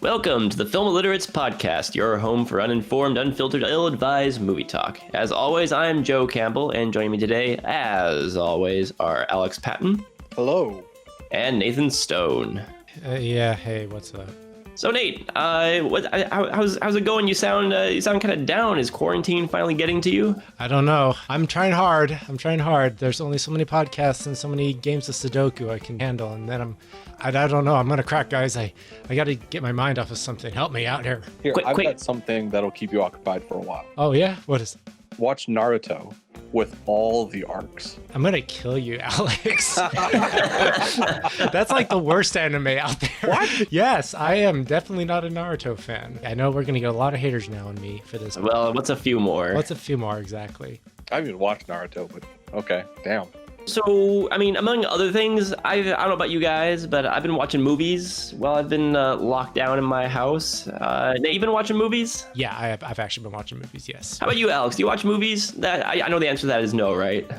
Welcome to the Film Illiterates podcast, your home for uninformed, unfiltered, ill-advised movie talk. As always, I'm Joe Campbell, and joining me today, as always, are Alex Patton. Hello. And Nathan Stone. Hey, what's up? So Nate, how's it going? You sound kind of down. Is quarantine finally getting to you? I don't know. I'm trying hard. There's only so many podcasts and so many games of Sudoku I can handle, and then I don't know. I'm gonna crack, guys. I got to get my mind off of something. Help me out here. I've got something that'll keep you occupied for a while. Oh yeah, what is it? Watch Naruto with all the arcs. I'm gonna kill you, Alex. That's like the worst anime out there. What? Yes, I am definitely not a Naruto fan. I know we're gonna get a lot of haters now on me for this. Well, what's a few more? What's a few more exactly? I haven't even watched Naruto, but okay, damn. So, I mean, among other things, I don't know about you guys, but I've been watching movies while I've been locked down in my house. Nate, you been watching movies? Yeah, I've actually been watching movies, yes. How about you, Alex? Do you watch movies? I know the answer to that is no, right?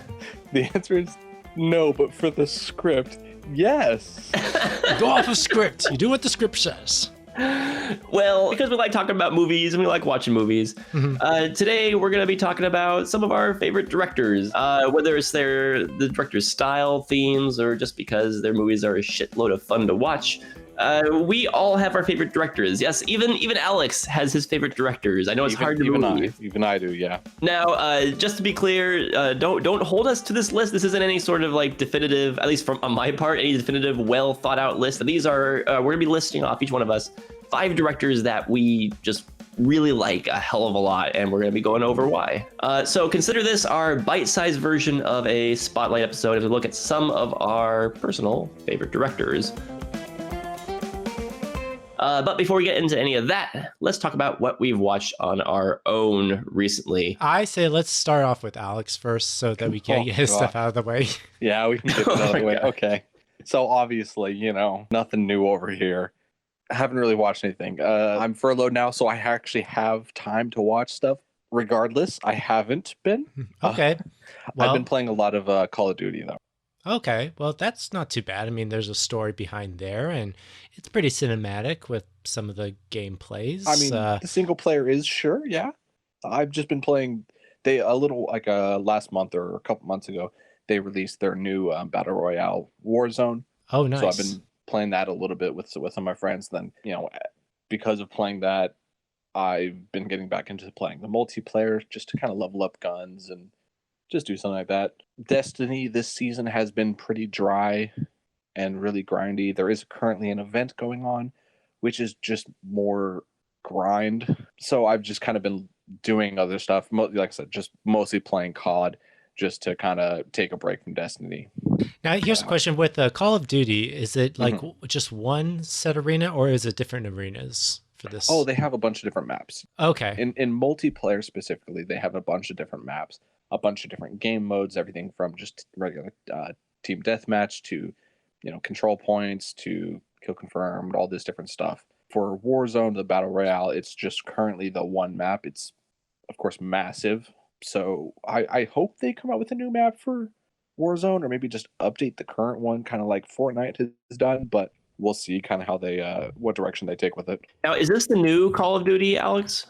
The answer is no, but for the script, yes. Go off of script. You do what the script says. Well, because we like talking about movies and we like watching movies, today we're going to be talking about some of our favorite directors, whether it's the director's style, themes, or just because their movies are a shitload of fun to watch. We all have our favorite directors. Yes, even Alex has his favorite directors. I know it's hard to believe. Even I do, yeah. Now, just to be clear, don't hold us to this list. This isn't any sort of like definitive, at least on my part, any definitive, well thought out list. These are we're gonna be listing off, each one of us, 5 directors that we just really like a hell of a lot, and we're going to be going over why. So consider this our bite-sized version of a spotlight episode as we look at some of our personal favorite directors. But before we get into any of that, let's talk about what we've watched on our own recently. I say let's start off with Alex first so that we can get his stuff out of the way. Yeah, we can get it out of the way. Okay. So obviously, nothing new over here. I haven't really watched anything. I'm furloughed now, so I actually have time to watch stuff. Regardless, I haven't been. Okay. I've been playing a lot of Call of Duty, though. Okay. Well, that's not too bad. I mean, there's a story behind there, and it's pretty cinematic with some of the gameplays. I mean, the single player is sure, yeah. I've just been playing. Last month or a couple months ago, they released their new Battle Royale Warzone. Oh, nice. So I've been playing that a little bit with some of my friends. Then, because of playing that, I've been getting back into playing the multiplayer just to kind of level up guns and just do something like that. Destiny this season has been pretty dry and really grindy. There is currently an event going on, which is just more grind. So I've just kind of been doing other stuff. Like I said, just mostly playing COD just to kind of take a break from Destiny. Now, here's a question. With Call of Duty, is it like just one set arena, or is it different arenas for this? Oh, they have a bunch of different maps. Okay. In multiplayer specifically, they have a bunch of different maps, a bunch of different game modes, everything from just regular team deathmatch to, control points to kill confirmed, all this different stuff. For Warzone, the Battle Royale, it's just currently the one map. It's, of course, massive. So I hope they come out with a new map for Warzone, or maybe just update the current one, kind of like Fortnite has done, but we'll see kind of how they what direction they take with it. Now, is this the new Call of Duty, Alex?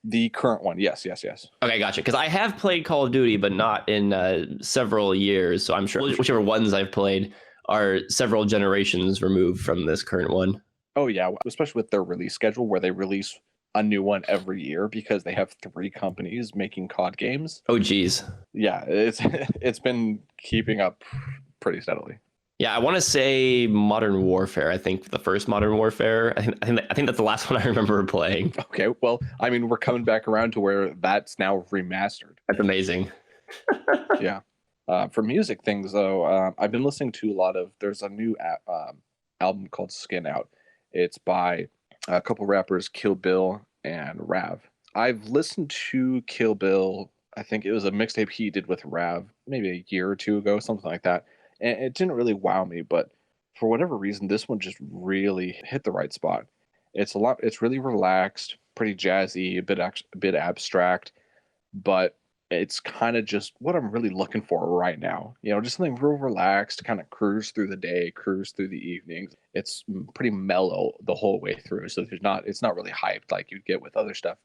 The current one, yes. Okay, gotcha. Because I have played Call of Duty, but not in several years, so I'm sure whichever ones I've played are several generations removed from this current one. Oh yeah, especially with their release schedule, where they release a new one every year because they have 3 companies making COD games. Oh, geez. Yeah, it's been keeping up pretty steadily. Yeah, I want to say Modern Warfare. I think the first Modern Warfare. I think that's the last one I remember playing. Okay, well, I mean, we're coming back around to where that's now remastered. That's amazing. Yeah. For music things, though, I've been listening to a lot of. There's a new album called Skin Out. It's by a couple rappers, Kill Bill and Rav. I've listened to Kill Bill. I think it was a mixtape he did with Rav maybe a year or 2 ago, something like that. And it didn't really wow me, but for whatever reason, this one just really hit the right spot. It's really relaxed, pretty jazzy, a bit abstract, but it's kind of just what I'm really looking for right now. Just something real relaxed to kind of cruise through the day, cruise through the evenings. It's pretty mellow the whole way through, so it's not really hyped like you'd get with other stuff.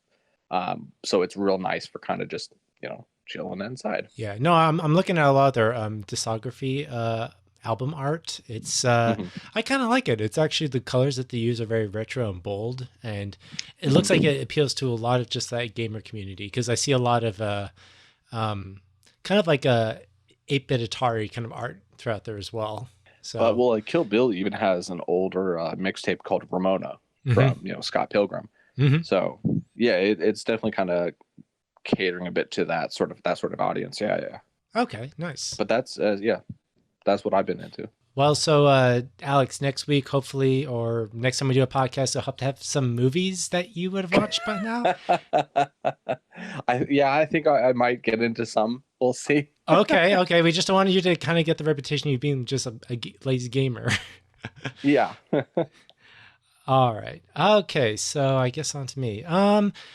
So it's real nice for kind of just chilling inside. Yeah, no, I'm looking at a lot of their discography album art. It's I kind of like it. It's actually, the colors that they use are very retro and bold, and it looks like it appeals to a lot of just that gamer community, because I see a lot of kind of like a 8-bit Atari kind of art throughout there as well. So Well, like Kill Bill even has an older mixtape called Ramona from Scott Pilgrim. So yeah, it's definitely kind of catering a bit to that sort of audience. Yeah. okay, nice. But that's that's what I've been into. Well, so Alex, next week, hopefully, or next time we do a podcast, I hope to have some movies that you would have watched by now. I think I might get into some. We'll see. Okay. We just don't want you to kind of get the reputation of you being just a lazy gamer. Yeah. All right. Okay, so I guess on to me.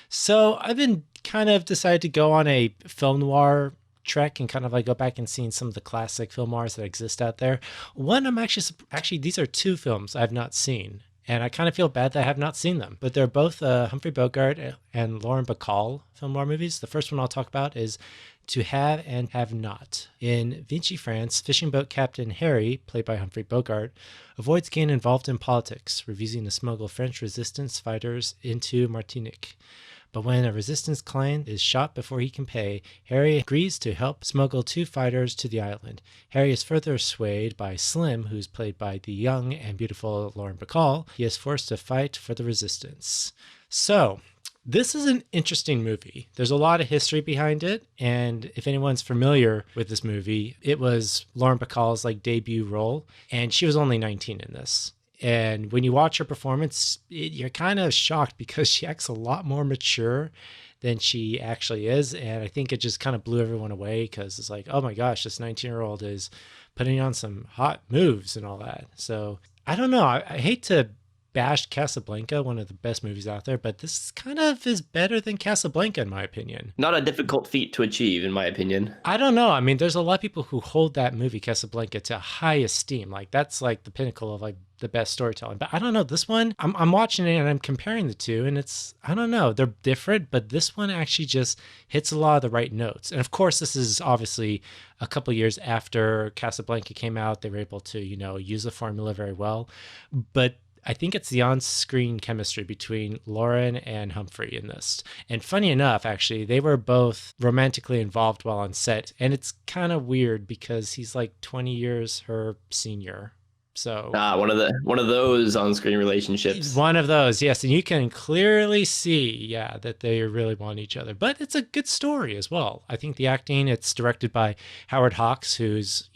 So I've been kind of decided to go on a film noir trek and kind of like go back and seeing some of the classic film noirs that exist out there. One, I'm actually these are two films I've not seen, and I kind of feel bad that I have not seen them, but they're both Humphrey Bogart and Lauren Bacall film noir movies. The first one I'll talk about is To Have and Have Not. In Vichy, France, fishing boat captain Harry, played by Humphrey Bogart, avoids getting involved in politics, refusing to smuggle French resistance fighters into Martinique. But when a resistance client is shot before he can pay, Harry agrees to help smuggle 2 fighters to the island. Harry is further swayed by Slim, who's played by the young and beautiful Lauren Bacall. He is forced to fight for the resistance. So, this is an interesting movie. There's a lot of history behind it, and if anyone's familiar with this movie, it was Lauren Bacall's debut role, and she was only 19 in this. And when you watch her performance, you're kind of shocked because she acts a lot more mature than she actually is. And I think it just kind of blew everyone away because it's like, oh my gosh, this 19-year-old is putting on some hot moves and all that. So I don't know. I hate to bash Casablanca, one of the best movies out there, but this kind of is better than Casablanca in my opinion. Not a difficult feat to achieve, in my opinion. I don't know. I mean, there's a lot of people who hold that movie Casablanca to high esteem. That's the pinnacle of the best storytelling. But I don't know, this one, I'm watching it and I'm comparing the two, and I don't know, they're different, but this one actually just hits a lot of the right notes. And of course, this is obviously a couple of years after Casablanca came out. They were able to, use the formula very well. But I think it's the on-screen chemistry between Lauren and Humphrey in this. And funny enough, actually, they were both romantically involved while on set. And it's kind of weird because he's 20 years her senior. So one of those on-screen relationships. One of those, yes, and you can clearly see, that they really want each other. But it's a good story as well. I think the acting, it's directed by Howard Hawks, who's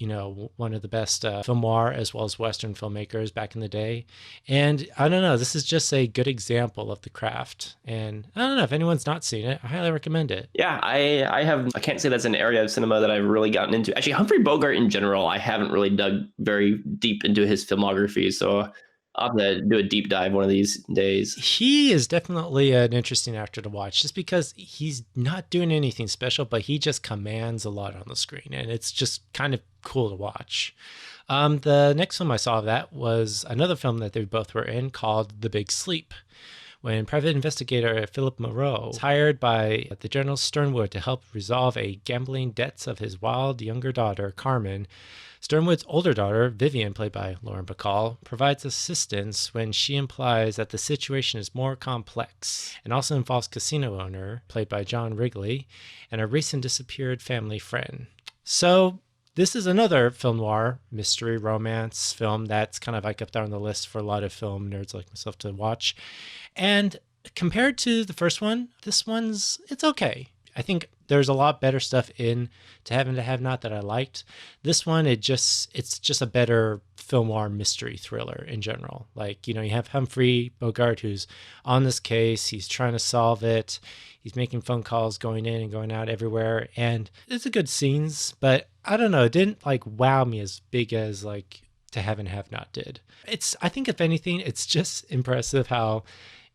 one of the best film noir as well as Western filmmakers back in the day. And I don't know, this is just a good example of the craft. And I don't know if anyone's not seen it, I highly recommend it. Yeah, I can't say that's an area of cinema that I've really gotten into. Actually, Humphrey Bogart in general, I haven't really dug very deep into his filmography, so I'll have to do a deep dive one of these days. He is definitely an interesting actor to watch just because he's not doing anything special, but he just commands a lot on the screen, and it's just kind of cool to watch. The next film I saw of that was another film that they both were in called The Big Sleep. When private investigator Philip Moreau was hired by the General Sternwood to help resolve a gambling debts of his wild younger daughter, Carmen, Sternwood's older daughter, Vivian, played by Lauren Bacall, provides assistance when she implies that the situation is more complex and also involves casino owner, played by John Wrigley, and a recent disappeared family friend. So this is another film noir, mystery, romance film that's kind of up there on the list for a lot of film nerds like myself to watch. And compared to the first one, this it's okay. I think there's a lot better stuff in To Have and To Have Not that I liked. This one, it's just a better film noir mystery thriller in general. You have Humphrey Bogart, who's on this case. He's trying to solve it. He's making phone calls, going in and going out everywhere. And it's a good scenes, but I don't know, it didn't wow me as big as To Have and Have Not did. I think if anything, it's just impressive how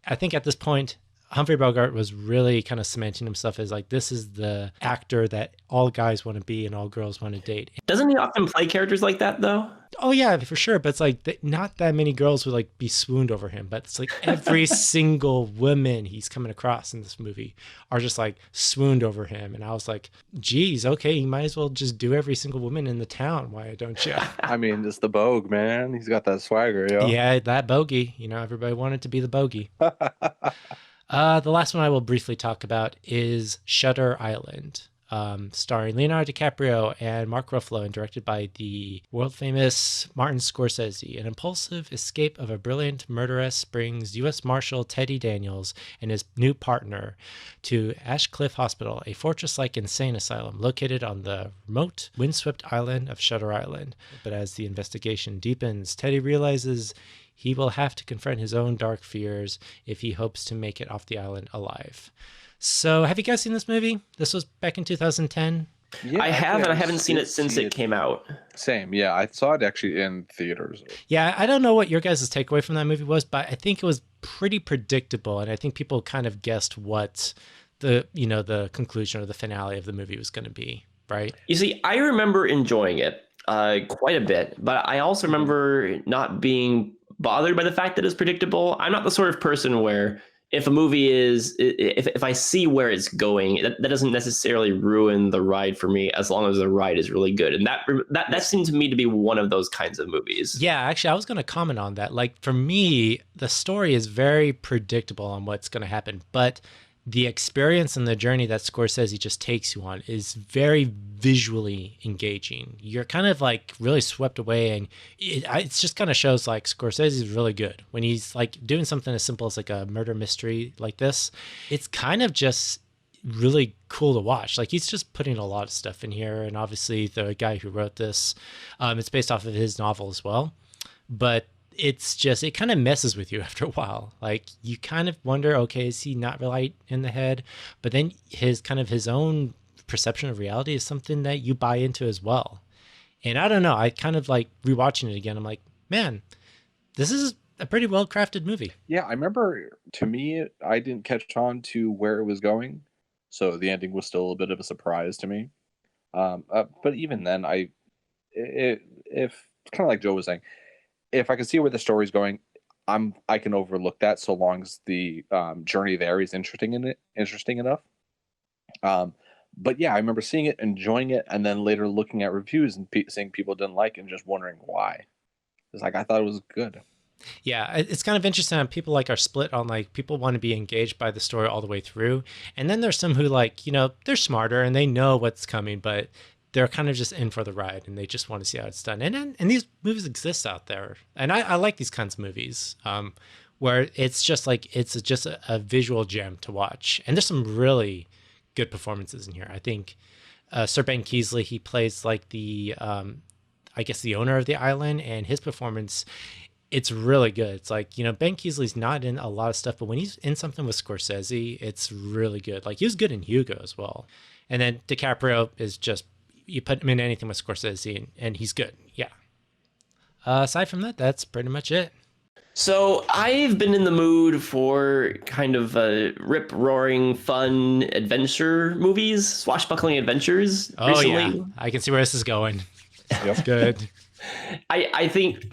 I think at this point, Humphrey Bogart was really kind of cementing himself as like, this is the actor that all guys want to be and all girls want to date. Doesn't he often play characters like that though? Oh yeah, for sure. But it's like not that many girls would like be swooned over him. But it's like every single woman he's coming across in this movie are just like swooned over him. And I was like, geez, okay, you might as well just do every single woman in the town. Why don't you? I mean, it's the Bogue, man. He's got that swagger, yo. Yeah, that bogey. You know, everybody wanted to be the bogey. The last one I will briefly talk about is Shutter Island. Starring Leonardo DiCaprio and Mark Ruffalo and directed by the world-famous Martin Scorsese. An impulsive escape of a brilliant murderess brings U.S. Marshal Teddy Daniels and his new partner to Ashcliff Hospital, a fortress-like insane asylum located on the remote, windswept island of Shutter Island. But as the investigation deepens, Teddy realizes he will have to confront his own dark fears if he hopes to make it off the island alive. So have you guys seen this movie? This was back in 2010. Yeah, I have, and I haven't seen it since it came out. Same, yeah. I saw it actually in theaters. Yeah, I don't know what your guys' takeaway from that movie was, but I think it was pretty predictable, and I think people kind of guessed what the conclusion or the finale of the movie was going to be, right? You see, I remember enjoying it quite a bit, but I also remember not being bothered by the fact that it's predictable. I'm not the sort of person where if a movie is, if I see where it's going, that doesn't necessarily ruin the ride for me as long as the ride is really good. And that seemed to me to be one of those kinds of movies. Yeah, actually, I was going to comment on that. Like, for me, the story is very predictable on what's going to happen, but the experience and the journey that Scorsese just takes you on is very visually engaging. You're kind of like really swept away, and it just kind of shows like Scorsese is really good when he's like doing something as simple as like a murder mystery like this. It's kind of just really cool to watch. Like, he's just putting a lot of stuff in here, and obviously the guy who wrote this, it's based off of his novel as well, but it's just, it kind of messes with you after a while. Like, you kind of wonder, okay, is he not right in the head? But then his own perception of reality is something that you buy into as well. And I don't know, I kind of like rewatching it again. I'm like, man, this is a pretty well crafted movie. Yeah, I remember, to me, I didn't catch on to where it was going, so the ending was still a bit of a surprise to me. But even then, if kind of like Joe was saying, if I can see where the story's going, I can overlook that so long as the journey there is interesting enough. But yeah, I remember seeing it, enjoying it, and then later looking at reviews and seeing people didn't like it and just wondering why. It's like, I thought it was good. Yeah, it's kind of interesting how people like are split on like, people want to be engaged by the story all the way through, and then there's some who like, you know, they're smarter and they know what's coming, but they're kind of just in for the ride and they just want to see how it's done. And these movies exist out there, and I like these kinds of movies where it's just like, it's just a visual gem to watch, and there's some really good performances in here. I think Sir Ben Kingsley, he plays like the I guess the owner of the island, and his performance, it's really good. It's like, you know, Ben Kingsley's not in a lot of stuff, but when he's in something with Scorsese, it's really good. Like, he was good in Hugo as well. And then DiCaprio is just, you put him in anything with Scorsese and he's good. Yeah. Aside from that, that's pretty much it. So I've been in the mood for kind of rip-roaring, fun adventure movies, swashbuckling adventures. Oh recently. Yeah, I can see where this is going. That's good. I think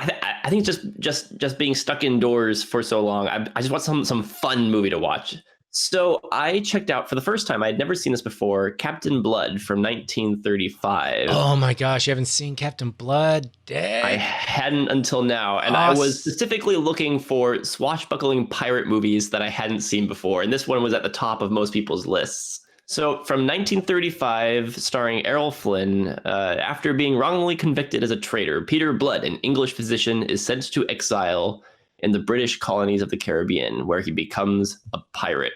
just being stuck indoors for so long, I just want some fun movie to watch. So I checked out for the first time, I had never seen this before, Captain Blood from 1935. Oh my gosh, you haven't seen Captain Blood? Dang. I hadn't until now, and I was specifically looking for swashbuckling pirate movies that I hadn't seen before, and this one was at the top of most people's lists. So from 1935, starring Errol Flynn, after being wrongly convicted as a traitor, Peter Blood, an English physician, is sent to exile in the British colonies of the Caribbean, where he becomes a pirate.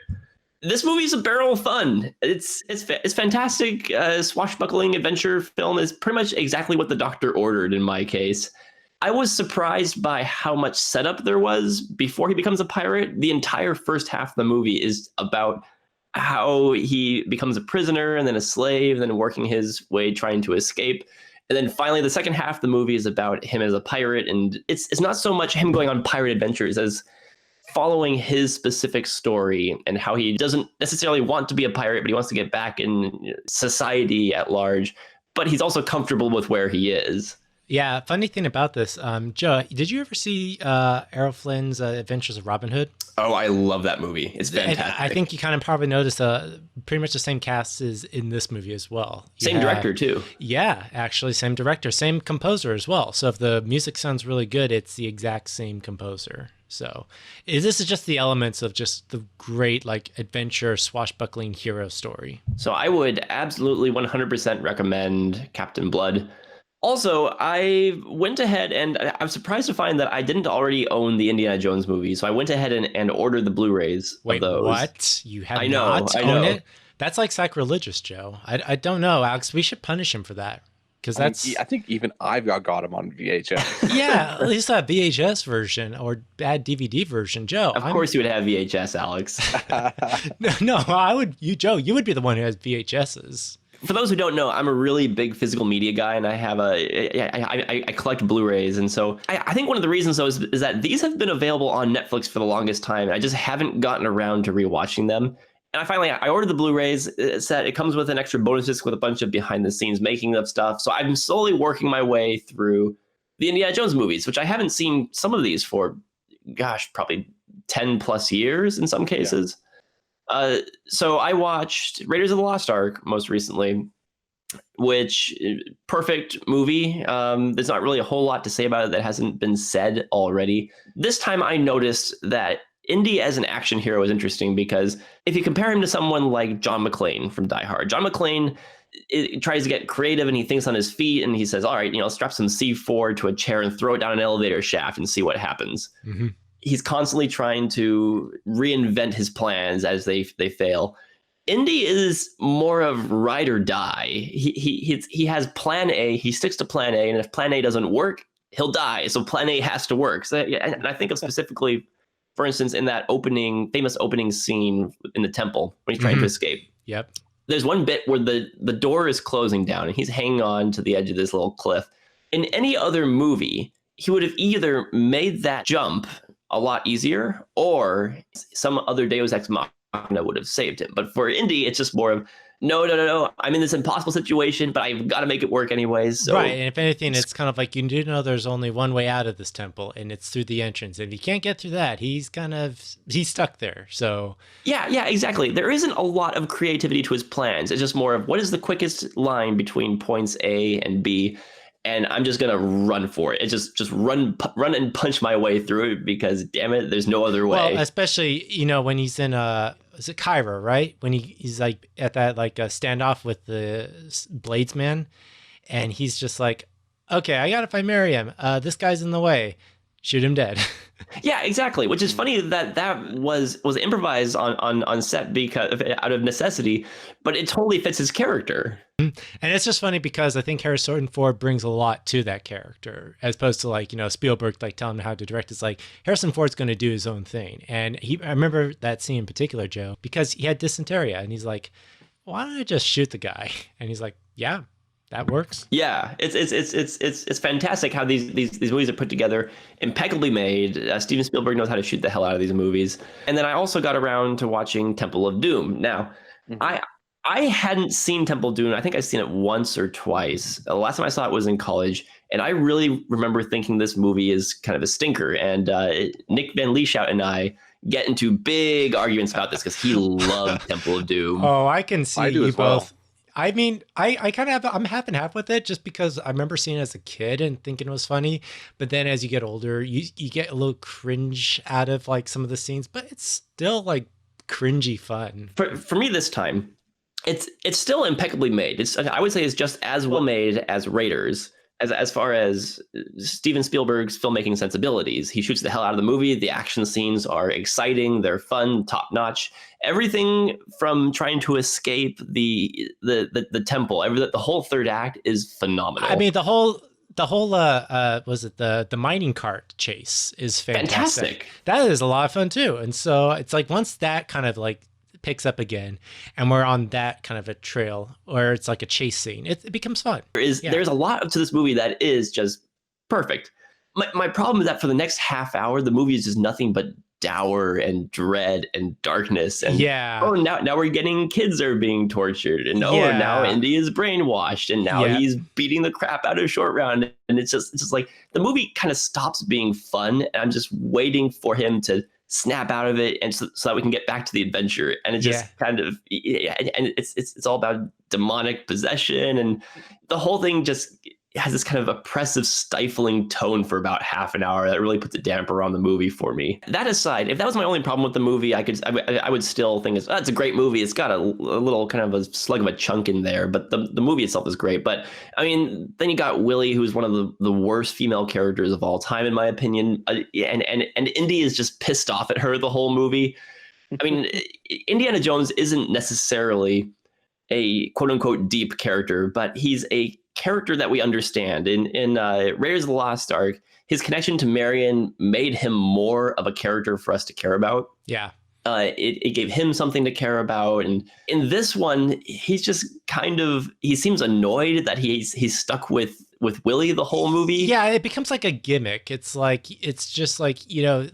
This movie is a barrel of fun. It's fantastic. Swashbuckling adventure film is pretty much exactly what the doctor ordered in my case. I was surprised by how much setup there was before he becomes a pirate. The entire first half of the movie is about how he becomes a prisoner and then a slave, and then working his way trying to escape. And then finally, the second half of the movie is about him as a pirate, and it's not so much him going on pirate adventures as following his specific story and how he doesn't necessarily want to be a pirate, but he wants to get back in society at large. But he's also comfortable with where he is. Yeah, funny thing about this, Joe, did you ever see Errol Flynn's Adventures of Robin Hood? Oh, I love that movie. It's fantastic. I think you kind of probably noticed pretty much the same cast is in this movie as well. Same director, too. Yeah, actually, same director, same composer as well. So if the music sounds really good, it's the exact same composer. So this is just the elements of just the great like adventure swashbuckling hero story. So I would absolutely 100% recommend Captain Blood. Also, I went ahead and I'm surprised to find that I didn't already own the Indiana Jones movie. So I went ahead and ordered the Blu-rays of those. Wait, what? You have not owned it? That's like sacrilegious, Joe. I don't know, Alex. We should punish him for that. Because that's... I think even I've got him on VHS. Yeah, at least that VHS version or bad DVD version, Joe. Of course you would have VHS, Alex. No, I would... Joe, you would be the one who has VHSs. For those who don't know, I'm a really big physical media guy, and I have I collect Blu-rays, and so I think one of the reasons though is that these have been available on Netflix for the longest time, and I just haven't gotten around to rewatching them. And I ordered the Blu-rays. It comes with an extra bonus disc with a bunch of behind-the-scenes making of stuff. So I'm slowly working my way through the Indiana Jones movies, which I haven't seen some of these for, gosh, probably 10 plus years in some cases. Yeah. So I watched Raiders of the Lost Ark most recently, which perfect movie. There's not really a whole lot to say about it that hasn't been said already. This time I noticed that Indy as an action hero is interesting because if you compare him to someone like John McClane from Die Hard, John McClane tries to get creative and he thinks on his feet and he says, all right, strap some C4 to a chair and throw it down an elevator shaft and see what happens. Mm-hmm. He's constantly trying to reinvent his plans as they fail. Indy is more of ride or die. He has plan A, he sticks to plan A, and if plan A doesn't work, he'll die. So plan A has to work. So, and I think of specifically, for instance, in that famous opening scene in the temple when he's trying to escape. Yep. There's one bit where the door is closing down and he's hanging on to the edge of this little cliff. In any other movie, he would have either made that jump a lot easier or some other Deus Ex Machina would have saved him. But for Indy, it's just more of, no. I'm in this impossible situation, but I've got to make it work anyways. So. Right, and if anything, it's kind of like you do know there's only one way out of this temple, and it's through the entrance. If you can't get through that, he's stuck there. So yeah, exactly. There isn't a lot of creativity to his plans. It's just more of what is the quickest line between points A and B, and I'm just gonna run for it. It's just run and punch my way through it because damn it, there's no other way. Well, especially when he's in is it Cairo, right? When he's like at that standoff with the Bladesman, and he's just like, okay, I gotta find Miriam. This guy's in the way. Shoot him dead. Yeah, exactly. Which is funny that was improvised on set because out of necessity, but it totally fits his character. And it's just funny because I think Harrison Ford brings a lot to that character, as opposed to Spielberg telling him how to direct. It's like Harrison Ford's going to do his own thing, and I remember that scene in particular, Joe, because he had dysentery, and he's like, "Why don't I just shoot the guy?" And he's like, "Yeah." That works. Yeah, it's fantastic how these movies are put together, impeccably made. Steven Spielberg knows how to shoot the hell out of these movies. And then I also got around to watching Temple of Doom. Now, I hadn't seen Temple of Doom. I think I've seen it once or twice. The last time I saw it was in college, and I really remember thinking this movie is kind of a stinker. And Nick Van Lieshout and I get into big arguments about this because he loved Temple of Doom. Oh, I can see you both. Well. I mean, I kind of I'm half and half with it just because I remember seeing it as a kid and thinking it was funny. But then as you get older, you get a little cringe out of some of the scenes, but it's still cringy fun. For me this time, it's still impeccably made. I would say it's just as well made as Raiders. As far as Steven Spielberg's filmmaking sensibilities, he shoots the hell out of the movie. The action scenes are exciting. They're fun, top notch. Everything from trying to escape the temple, the whole third act is phenomenal. I mean, the whole was it the mining cart chase is fantastic. That is a lot of fun too. And so it's once that kind of picks up again and we're on that kind of a trail or it's a chase scene, it becomes fun. There's a lot to this movie that is just perfect. My problem is that for the next half hour, the movie is just nothing but dour and dread and darkness. And Yeah. oh, now we're getting kids are being tortured, and oh, now Yeah. Indy is brainwashed, and now Yeah. he's beating the crap out of Short Round. And it's just like the movie kind of stops being fun, and I'm just waiting for him to snap out of it, and so that we can get back to the adventure. And it just Yeah. kind of, yeah, and it's all about demonic possession, and the whole thing just has this kind of oppressive, stifling tone for about half an hour that really puts a damper on the movie for me. That aside, if that was my only problem with the movie, I would still think it's a great movie. It's got a little kind of a slug of a chunk in there, but the movie itself is great. But I mean, then you got Willie, who's one of the worst female characters of all time, in my opinion, and Indy is just pissed off at her the whole movie. I mean, Indiana Jones isn't necessarily a quote unquote deep character, but he's a character that we understand. In Raiders of the Lost Ark, his connection to Marion made him more of a character for us to care about. Yeah. It gave him something to care about. And in this one, he's just he seems annoyed that he's stuck with Willie the whole movie. Yeah, it becomes like a gimmick. It's just like,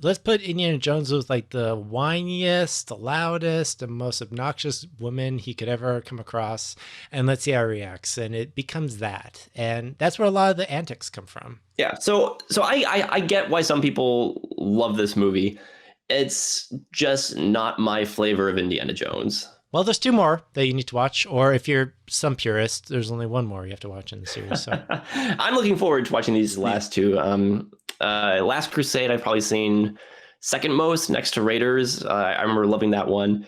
let's put Indiana Jones with like the whiniest, the loudest, the most obnoxious woman he could ever come across, and let's see how he reacts. And it becomes that. And that's where a lot of the antics come from. Yeah. So I get why some people love this movie. It's just not my flavor of Indiana Jones. Well, there's 2 more that you need to watch, or if you're some purist, there's only 1 more you have to watch in the series. So I'm looking forward to watching these last 2. Last Crusade, I've probably seen second most, next to Raiders. I remember loving that one.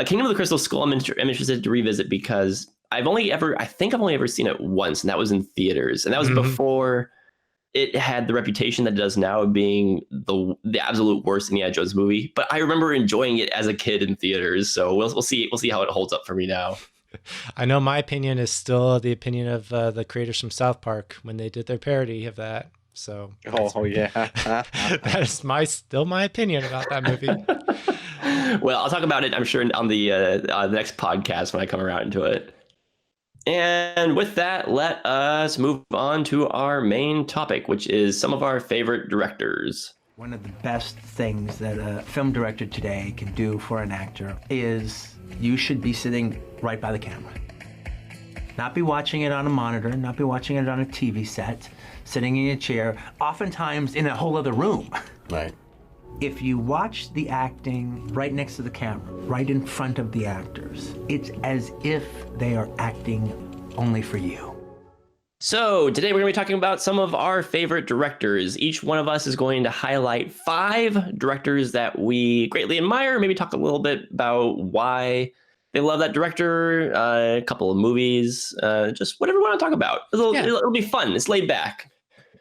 Kingdom of the Crystal Skull, I'm interested to revisit because I think I've only ever seen it once, and that was in theaters, and that was before it had the reputation that it does now of being the absolute worst Indiana Jones movie. But I remember enjoying it as a kid in theaters. So we'll see how it holds up for me now. I know my opinion is still the opinion of the creators from South Park when they did their parody of that. So yeah, that is still my opinion about that movie. Well, I'll talk about it, I'm sure, on the next podcast when I come around to it. And with that, let us move on to our main topic, which is some of our favorite directors. One of the best things that a film director today can do for an actor is you should be sitting right by the camera. Not be watching it on a monitor, not be watching it on a TV set, sitting in a chair, oftentimes in a whole other room. Right. If you watch the acting right next to the camera, right in front of the actors, it's as if they are acting only for you. So today we're going to be talking about some of our favorite directors. Each one of us is going to highlight 5 directors that we greatly admire, maybe talk a little bit about why they love that director, a couple of movies, just whatever we want to talk about. It'll be fun. It's laid back.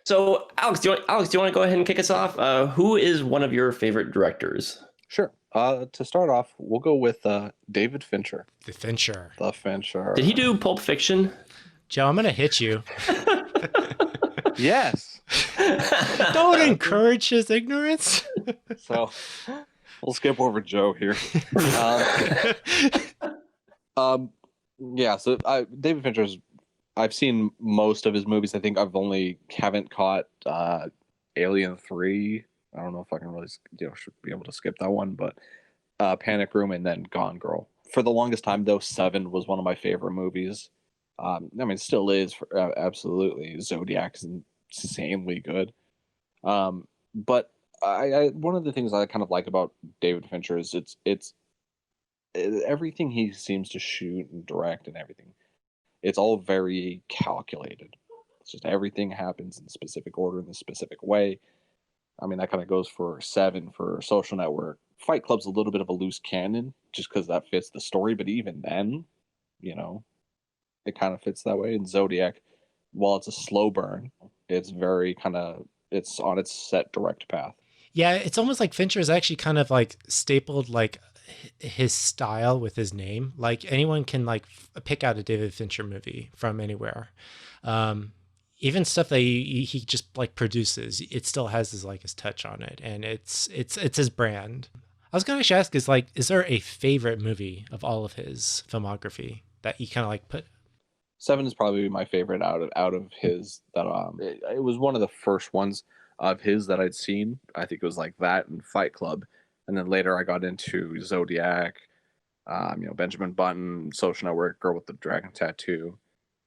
So, Alex, do you want to go ahead and kick us off? Who is one of your favorite directors? Sure. To start off, we'll go with David Fincher. The Fincher. The Fincher. Did he do Pulp Fiction? Joe, I'm going to hit you. Yes. Don't encourage his ignorance. So, we'll skip over Joe here. Yeah. So, David Fincher's. I've seen most of his movies. I think haven't caught Alien 3. I don't know if I can really, should be able to skip that one, but Panic Room and then Gone Girl. For the longest time, though, 7 was one of my favorite movies. I mean, still is, absolutely. Zodiac is insanely good. But I one of the things I kind of like about David Fincher is it's everything he seems to shoot and direct and everything. It's all very calculated. It's just everything happens in a specific order, in a specific way. I mean, that kind of goes for 7, for Social Network. Fight Club's a little bit of a loose cannon, just because that fits the story. But even then, it kind of fits that way. And Zodiac, while it's a slow burn, it's very it's on its set direct path. Yeah, it's almost like Fincher is actually kind of like stapled like his style with his name. Like anyone can like pick out a David Fincher movie from anywhere. Even stuff that he just like produces, it still has his touch on it, and it's his brand. I was gonna actually ask, is there a favorite movie of all of his filmography that you kind of like put? 7 is probably my favorite out of his. That it was one of the first ones of his that I'd seen. I think it was like that and Fight Club. and then later I got into Zodiac, Benjamin Button, Social Network, Girl with the Dragon Tattoo.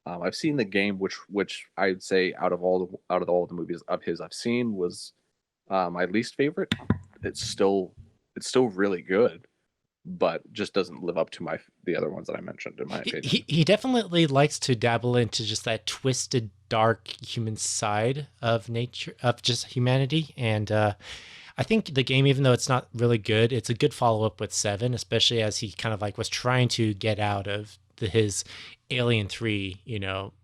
I've seen The Game, which I'd say out of all the movies of his I've seen was my least favorite. It's still really good, but just doesn't live up to the other ones that I mentioned, in my opinion. He definitely likes to dabble into just that twisted, dark human side of nature, of just humanity. And I think The Game, even though it's not really good, it's a good follow-up with Seven, especially as he kind of like was trying to get out of his Alien 3,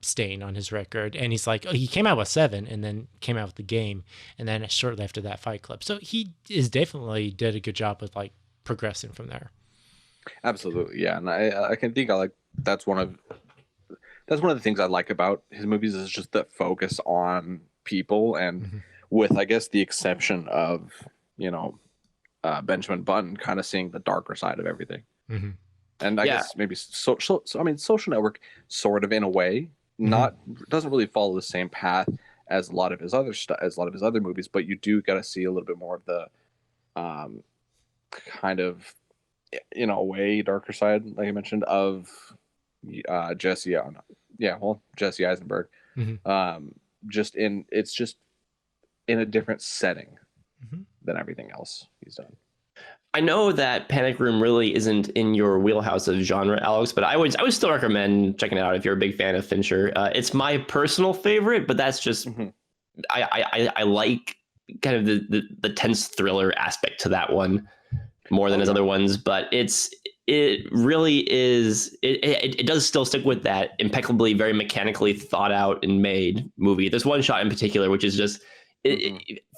stain on his record. And he's like, he came out with Seven and then came out with The Game. And then shortly after that, Fight Club. So he definitely did a good job with like progressing from there. Absolutely, yeah, and I can think that's one of the things I like about his movies is just the focus on people, and with I guess the exception of Benjamin Button, kind of seeing the darker side of everything, and I guess maybe Social Network sort of in a way doesn't really follow the same path as a lot of his other movies, but you do got to see a little bit more of the kind of, in a way, darker side, like I mentioned, of Jesse Eisenberg. It's just in a different setting than everything else he's done. I know that Panic Room really isn't in your wheelhouse of genre, Alex, but I would still recommend checking it out if you're a big fan of Fincher. It's my personal favorite, but that's just I like kind of the tense thriller aspect to that one more than his other ones, but it really is it does still stick with that impeccably, very mechanically thought out and made movie. There's one shot in particular which is just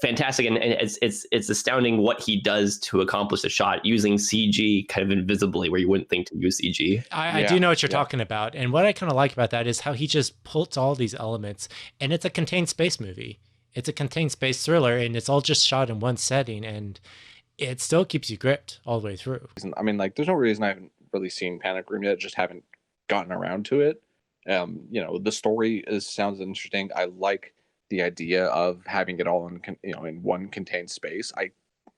fantastic, and it's astounding what he does to accomplish a shot using CG kind of invisibly where you wouldn't think to use CG. I do know what you're talking about, and what I kind of like about that is how he just pulls all these elements, and it's a contained space movie. It's a contained space thriller, and it's all just shot in one setting, and it still keeps you gripped all the way through. I mean, like, there's no reason I haven't really seen Panic Room yet, just haven't gotten around to it. The story sounds interesting. I like the idea of having it all in one contained space.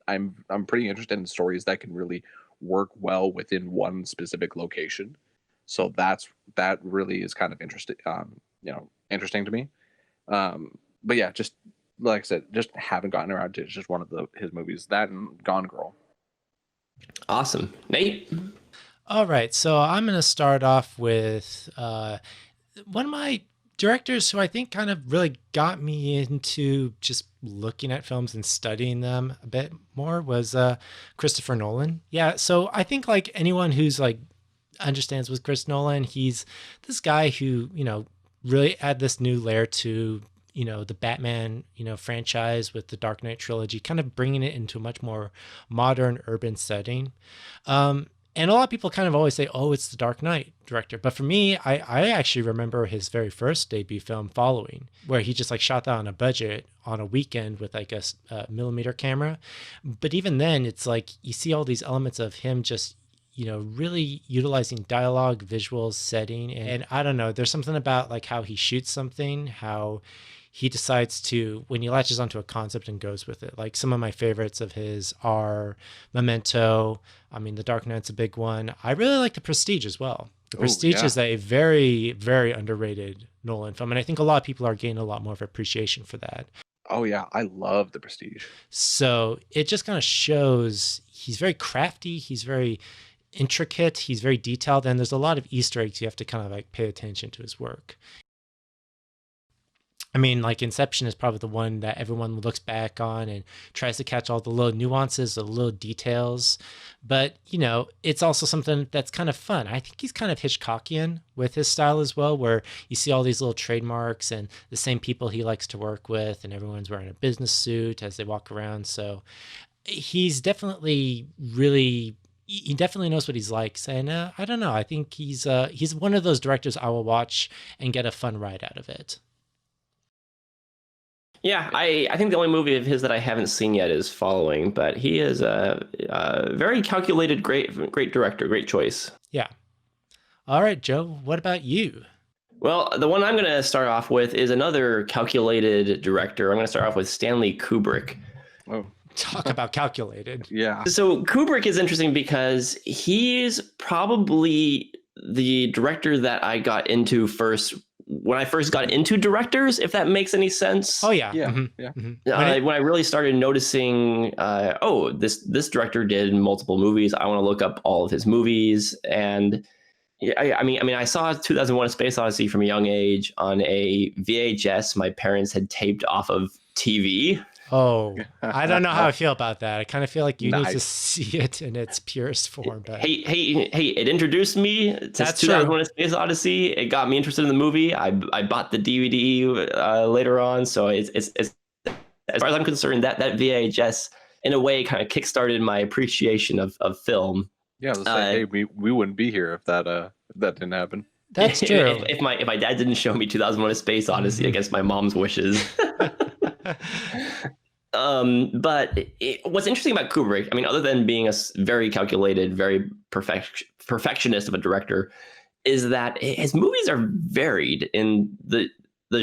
I'm pretty interested in stories that can really work well within one specific location. So that really is kind of interesting to me. But yeah, just like I said, just haven't gotten around to it. It's just one of his movies. That and Gone Girl. Awesome. Nate? All right, so I'm going to start off with one of my directors who I think kind of really got me into just looking at films and studying them a bit more was Christopher Nolan. Yeah, so I think like anyone who's like understands with Chris Nolan, he's this guy who, really add this new layer to the Batman, franchise with the Dark Knight trilogy, kind of bringing it into a much more modern urban setting. And a lot of people kind of always say, oh, it's the Dark Knight director. But for me, I actually remember his very first debut film, Following, where he just like shot that on a budget on a weekend with like a millimeter camera. But even then, it's like you see all these elements of him just really utilizing dialogue, visuals, setting. And I don't know, there's something about like how he shoots something, how he decides to, when he latches onto a concept and goes with it. Like some of my favorites of his are Memento. I mean, The Dark Knight's a big one. I really like The Prestige as well. The Prestige is a very, very underrated Nolan film. And I think a lot of people are gaining a lot more of appreciation for that. Oh yeah, I love The Prestige. So it just kind of shows he's very crafty. He's very intricate. He's very detailed. And there's a lot of Easter eggs you have to kind of like pay attention to his work. I mean, like Inception is probably the one that everyone looks back on and tries to catch all the little nuances, the little details. But, it's also something that's kind of fun. I think he's kind of Hitchcockian with his style as well, where you see all these little trademarks and the same people he likes to work with, and everyone's wearing a business suit as they walk around. So he's definitely he definitely knows what he's like. And I don't know. I think he's one of those directors I will watch and get a fun ride out of it. Yeah, I think the only movie of his that I haven't seen yet is Following, but he is a very calculated, great director, great choice. Yeah. All right, Joe, what about you? Well, the one I'm going to start off with is another calculated director. I'm going to start off with Stanley Kubrick. Oh. Talk about calculated. Yeah. So Kubrick is interesting because he's probably the director that I got into first when I first got into directors, if that makes any sense. Oh yeah. Yeah. Mhm. Yeah. Mhm. When I really started noticing, this director did multiple movies. I want to look up all of his movies, and I mean, I saw 2001: A Space Odyssey from a young age on a VHS my parents had taped off of TV. Oh, I don't know how I feel about that. I kind of feel like you need to Nice. see it in its purest form. But Hey, it introduced me to That's 2001: A Space Odyssey. It got me interested in the movie. I bought the DVD later on, so it's as far as I'm concerned, that VHS in a way kind of kickstarted my appreciation of film. Yeah. Let's say, hey, we wouldn't be here if that didn't happen. that's true. If my dad didn't show me 2001: A Space Odyssey against my mom's wishes. But what's interesting about Kubrick, I mean, other than being a very calculated, very perfectionist of a director, is that his movies are varied in the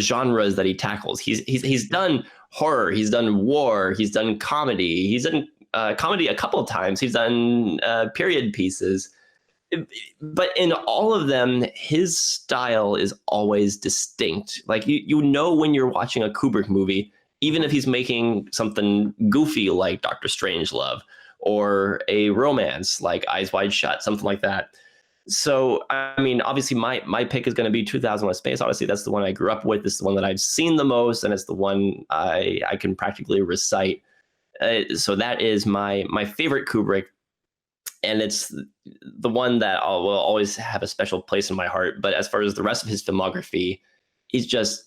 genres that he tackles. He's done horror, he's done war, he's done comedy, he's done comedy a couple of times, he's done period pieces. But in all of them, his style is always distinct. Like you know when you're watching a Kubrick movie, even if he's making something goofy like Doctor Strangelove or a romance like Eyes Wide Shut, something like that. So, I mean, obviously my pick is going to be 2001: A Space Odyssey. That's the one I grew up with. This is the one that I've seen the most, and it's the one I can practically recite. So that is my favorite Kubrick, and it's the one that will always have a special place in my heart. But as far as the rest of his filmography, he's just...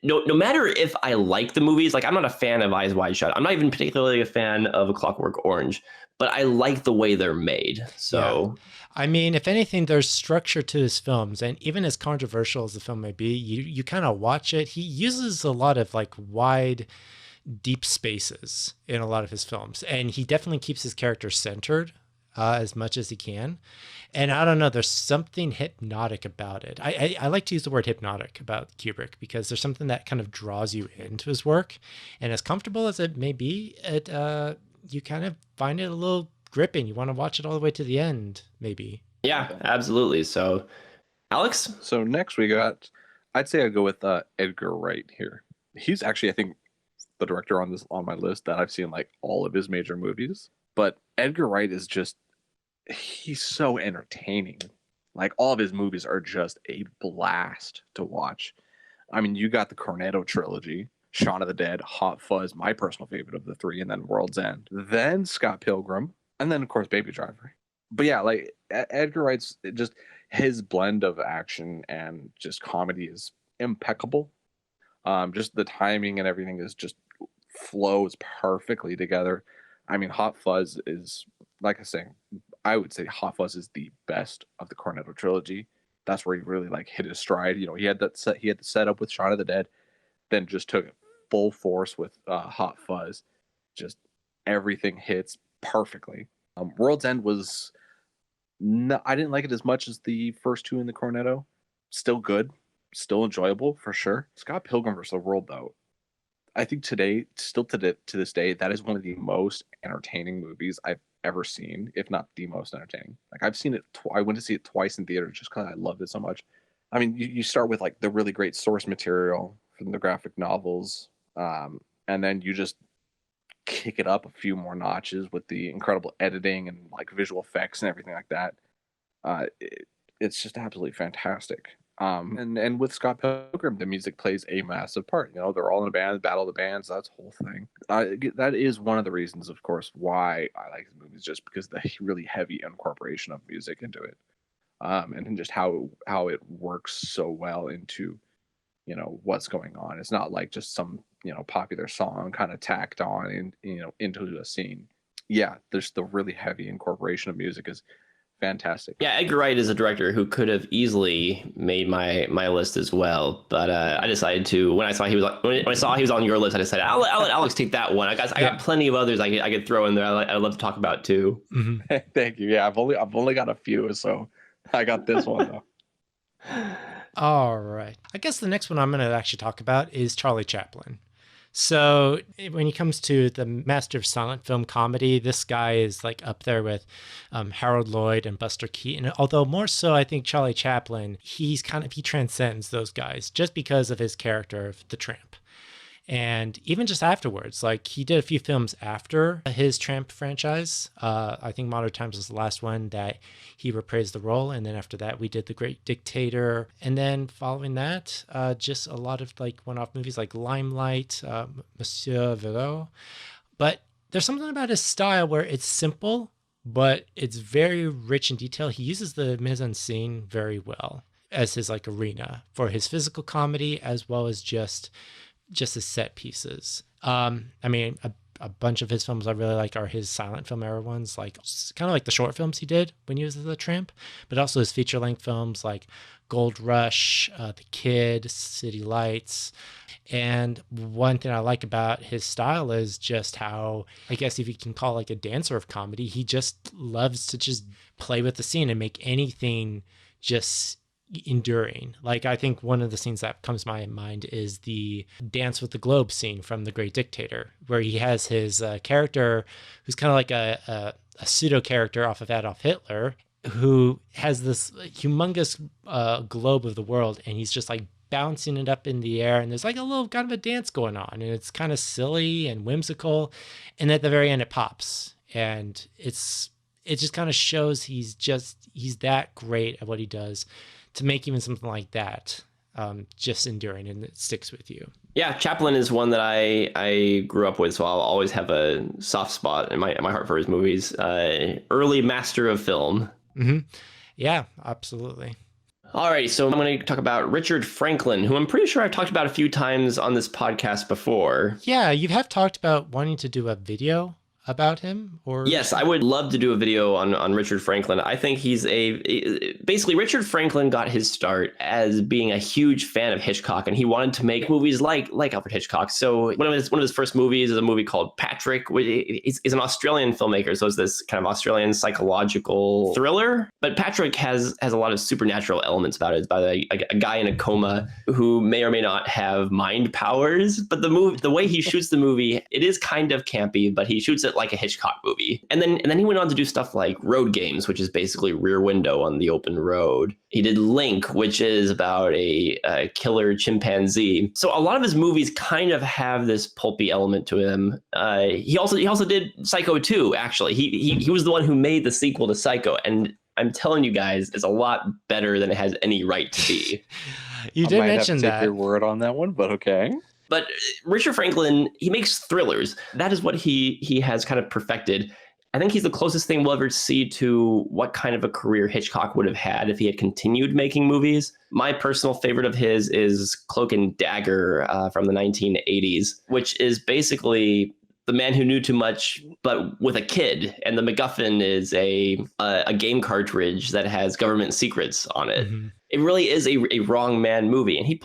No matter if I like the movies, like I'm not a fan of Eyes Wide Shut. I'm not even particularly a fan of A Clockwork Orange, but I like the way they're made. So, I mean, if anything, there's structure to his films, and even as controversial as the film may be, you kind of watch it. He uses a lot of like wide, deep spaces in a lot of his films, and he definitely keeps his characters centered as much as he can. And I don't know, there's something hypnotic about it. I like to use the word hypnotic about Kubrick because there's something that kind of draws you into his work. And as comfortable as it may be, you kind of find it a little gripping. You want to watch it all the way to the end, maybe. yeah, absolutely. So, Alex? So next I'd say I'd go with Edgar Wright here. He's actually, I think, the director on my list that I've seen like all of his major movies. But Edgar Wright is he's so entertaining. Like all of his movies are just a blast to watch. I mean, you got the Cornetto trilogy, Shaun of the Dead, Hot Fuzz, my personal favorite of the three, and then World's End, then Scott Pilgrim, and then of course Baby Driver. But yeah, like Edgar Wright's just his blend of action and just comedy is impeccable. Just the timing and everything is just flows perfectly together. I mean, Hot Fuzz is, like I would say Hot Fuzz is the best of the Cornetto trilogy. That's where he really like hit his stride. You know, he had the setup with Shaun of the Dead, then just took it full force with Hot Fuzz. Just everything hits perfectly. World's End was, I didn't like it as much as the first two in the Cornetto. Still good, still enjoyable for sure. Scott Pilgrim vs. the World, though, I think to this day, that is one of the most entertaining movies I've ever seen, if not the most entertaining. Like I've seen it, I went to see it twice in theater just because I loved it so much. I mean, you start with like the really great source material from the graphic novels, and then you just kick it up a few more notches with the incredible editing and like visual effects and everything like that. It's just absolutely fantastic. And with Scott Pilgrim, the music plays a massive part. You know, they're all in a band, battle of the bands, that's the whole thing. That is one of the reasons, of course, why I like the movies, just because the really heavy incorporation of music into it, and just how it works so well into, you know, what's going on. It's not like just some, you know, popular song kind of tacked on and, you know, into a scene. Yeah, there's the really heavy incorporation of music is fantastic. Yeah, Edgar Wright is a director who could have easily made my list as well, but I decided to, when I saw he was on your list, I decided I'll let Alex take that one. I got plenty of others I could throw in there. I'd love to talk about too. Mm-hmm. Thank you. Yeah, I've only got a few, so I got this one though. All right. I guess the next one I'm going to actually talk about is Charlie Chaplin. So when it comes to the master of silent film comedy, this guy is like up there with Harold Lloyd and Buster Keaton. Although more so, I think Charlie Chaplin, he transcends those guys just because of his character of the tramp. And even just afterwards, like he did a few films after his Tramp franchise. I think Modern Times was the last one that he reprised the role. And then after that, we did The Great Dictator. And then following that, just a lot of like one-off movies like Limelight, Monsieur Velo. But there's something about his style where it's simple, but it's very rich in detail. He uses the mise-en-scene very well as his like arena for his physical comedy, as well as just his set pieces. I mean, a bunch of his films I really like are his silent film era ones, like kind of like the short films he did when he was the Tramp, but also his feature-length films like Gold Rush, The Kid, City Lights. And one thing I like about his style is just how, I guess if you can call it like a dancer of comedy, he just loves to just play with the scene and make anything just enduring. Like, I think one of the scenes that comes to my mind is the Dance with the Globe scene from The Great Dictator, where he has his character who's kind of like a pseudo character off of Adolf Hitler, who has this humongous globe of the world, and he's just like bouncing it up in the air, and there's like a little kind of a dance going on, and it's kind of silly and whimsical, and at the very end it pops, and it just kind of shows he's that great at what he does to make even something like that just enduring, and it sticks with you. Yeah, Chaplin is one that I grew up with, so I'll always have a soft spot in my heart for his movies. Early master of film. Mm-hmm. Yeah, absolutely. All right, so I'm going to talk about Richard Franklin, who I'm pretty sure I've talked about a few times on this podcast before. Yeah, you have talked about wanting to do a video about him, or yes, I would love to do a video on Richard Franklin. I think he's basically Richard Franklin got his start as being a huge fan of Hitchcock, and he wanted to make movies like Alfred Hitchcock. So one of his first movies is a movie called Patrick, which is an Australian filmmaker, so it's this kind of Australian psychological thriller. But Patrick has a lot of supernatural elements about it. It's about a guy in a coma who may or may not have mind powers. But the way he shoots the movie, it is kind of campy, but he shoots it like a Hitchcock movie. And then he went on to do stuff like Road Games, which is basically Rear Window on the open road. He did Link, which is about a killer chimpanzee. So a lot of his movies kind of have this pulpy element to them. He also did Psycho 2, actually. He was the one who made the sequel to Psycho, and I'm telling you guys, it's a lot better than it has any right to be. You did mention I might have to that. take your word on that one, but okay. But Richard Franklin, he makes thrillers. That is what he has kind of perfected. I think he's the closest thing we'll ever see to what kind of a career Hitchcock would have had if he had continued making movies. My personal favorite of his is Cloak and Dagger from the 1980s, which is basically The Man Who Knew Too Much, but with a kid. And the MacGuffin is a game cartridge that has government secrets on it. Mm-hmm. It really is a wrong man movie. And he